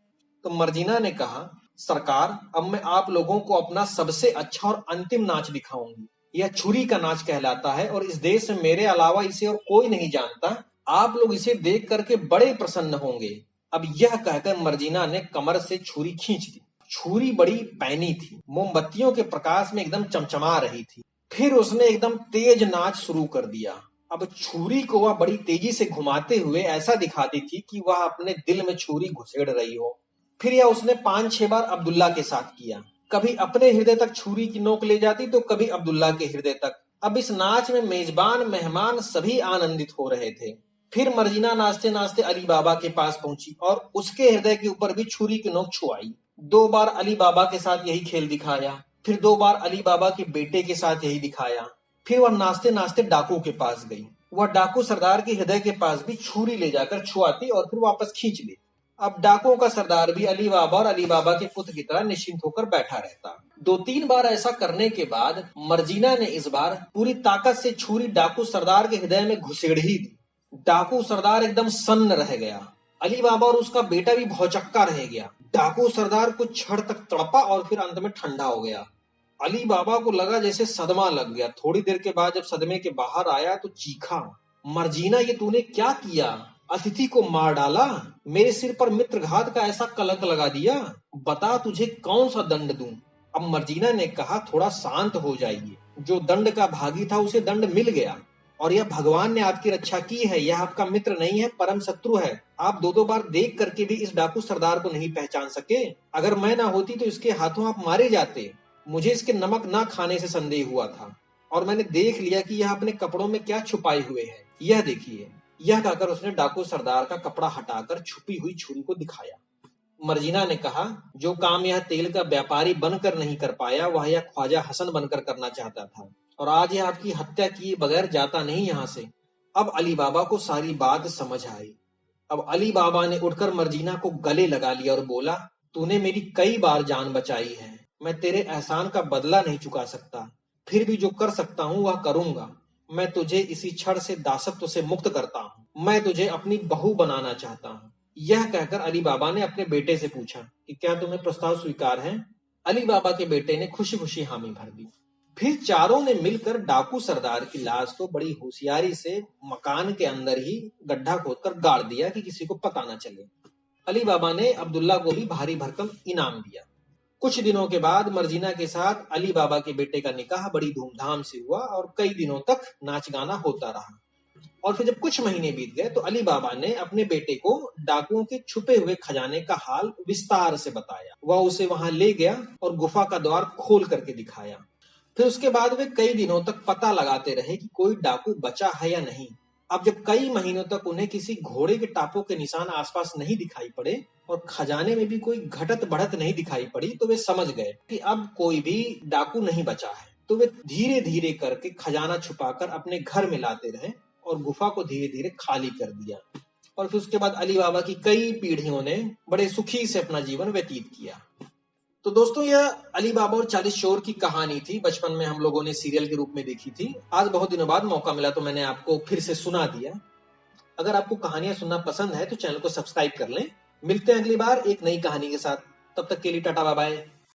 तो मर्जीना ने कहा, सरकार, अब मैं आप लोगों को अपना सबसे अच्छा और अंतिम नाच दिखाऊंगी। यह छुरी का नाच कहलाता है और इस देश में मेरे अलावा इसे और कोई नहीं जानता। आप लोग इसे देख करके बड़े प्रसन्न होंगे। अब यह कहकर मर्जीना ने कमर से छुरी खींच दी। छुरी बड़ी पैनी थी, मोमबत्तियों के प्रकाश में एकदम चमचमा रही थी। फिर उसने एकदम तेज नाच शुरू कर दिया। अब छुरी को वह बड़ी तेजी से घुमाते हुए ऐसा दिखाती थी कि वह अपने दिल में छुरी घुसेड़ रही हो। फिर यह उसने 5-6 बार अब्दुल्ला के साथ किया। कभी अपने हृदय तक छुरी की नोक ले जाती तो कभी अब्दुल्ला के हृदय तक। अब इस नाच में मेजबान मेहमान सभी आनंदित हो रहे थे। फिर मर्जीना नाचते नाचते अली बाबा के पास पहुंची और उसके हृदय के ऊपर भी छुरी की नोक छुआई। 2 बार अली बाबा के साथ यही खेल दिखाया। फिर 2 बार अली बाबा के बेटे के साथ यही दिखाया। फिर वह नाचते नाचते डाकू के पास गई। वह डाकू सरदार के हृदय के पास भी छुरी ले जाकर छुआती और फिर वापस खींच लेती। अब डाकुओं का सरदार भी अली बाबा और अली बाबा के पुत्र की तरह निश्चिंत होकर बैठा रहता। 2-3 बार ऐसा करने के बाद मर्जीना ने इस बार पूरी ताकत से छुरी डाकू सरदार के हृदय में घुसेड़ ही दी। डाकू सरदार एकदम सन्न रह गया। अली बाबा और उसका बेटा भी भौचक्का रह गया। डाकू सरदार कुछ क्षण तक तड़पा और फिर अंत में ठंडा हो गया। अली बाबा को लगा जैसे सदमा लग गया। थोड़ी देर के बाद जब सदमे के बाहर आया तो चीखा, मर्जीना ये तूने क्या किया? अतिथि को मार डाला, मेरे सिर पर मित्रघात का ऐसा कलंक लगा दिया। बता तुझे कौन सा दंड दूं? अब मर्जीना ने कहा, थोड़ा शांत हो जाइए। जो दंड का भागी था उसे दंड मिल गया और यह भगवान ने आपकी रक्षा की है। यह आपका मित्र नहीं है, परम शत्रु है। आप 2-2 बार देख करके भी इस डाकू सरदार को नहीं पहचान सके। अगर मैं ना होती तो इसके हाथों आप मारे जाते। मुझे इसके नमक ना खाने से संदेह हुआ था और मैंने देख लिया कि यह अपने कपड़ों में क्या छुपाए हुए है। यह देखिए। यह कहकर उसने डाकू सरदार का कपड़ा हटाकर छुपी हुई छुरी को दिखाया। मर्जीना ने कहा, जो काम यह तेल का व्यापारी बनकर नहीं कर पाया वह यह ख्वाजा हसन बनकर करना चाहता था और आज यह आपकी हत्या किए बगैर जाता नहीं यहाँ से। अब अली बाबा को सारी बात समझ आई। अब अली बाबा ने उठकर मर्जीना को गले लगा लिया और बोला, तूने मेरी कई बार जान बचाई है। मैं तेरे एहसान का बदला नहीं चुका सकता, फिर भी जो कर सकता हूँ वह करूंगा। मैं तुझे इसी छड़ से दासत्व से मुक्त करता हूँ। मैं तुझे अपनी बहू बनाना चाहता हूँ। यह कहकर अली बाबा ने अपने बेटे से पूछा कि क्या तुम्हें प्रस्ताव स्वीकार है? अली बाबा के बेटे ने खुशी खुशी हामी भर दी। फिर चारों ने मिलकर डाकू सरदार की लाश को बड़ी होशियारी से मकान के अंदर ही गड्ढा खोदकर गाड़ दिया कि किसी को पता न चले। अली बाबा ने अब्दुल्ला को भी भारी भरकम इनाम दिया। कुछ दिनों के बाद मर्जीना के साथ अली बाबा के बेटे का निकाह बड़ी धूमधाम से हुआ और कई दिनों तक नाच गाना होता रहा। और फिर जब कुछ महीने बीत गए तो अली बाबा ने अपने बेटे को डाकुओं के छुपे हुए खजाने का हाल विस्तार से बताया। वह उसे वहां ले गया और गुफा का द्वार खोल करके दिखाया। फिर उसके बाद वे कई दिनों तक पता लगाते रहे कि कोई डाकू बचा है या नहीं। अब जब कई महीनों तक उन्हें किसी घोड़े के टापों के निशान आसपास नहीं दिखाई पड़े और खजाने में भी कोई घटत बढ़त नहीं दिखाई पड़ी तो वे समझ गए कि अब कोई भी डाकू नहीं बचा है। तो वे धीरे धीरे करके खजाना छुपाकर अपने घर में लाते रहे और गुफा को धीरे धीरे खाली कर दिया। और फिर उसके बाद अली बाबा की कई पीढ़ियों ने बड़े सुखी से अपना जीवन व्यतीत किया। तो दोस्तों, यह अली बाबा और 40 चोर की कहानी थी। बचपन में हम लोगों ने सीरियल के रूप में देखी थी। आज बहुत दिनों बाद मौका मिला तो मैंने आपको फिर से सुना दिया। अगर आपको कहानियां सुनना पसंद है तो चैनल को सब्सक्राइब कर लें। मिलते हैं अगली बार एक नई कहानी के साथ। तब तक के लिए टाटा बाय बाय।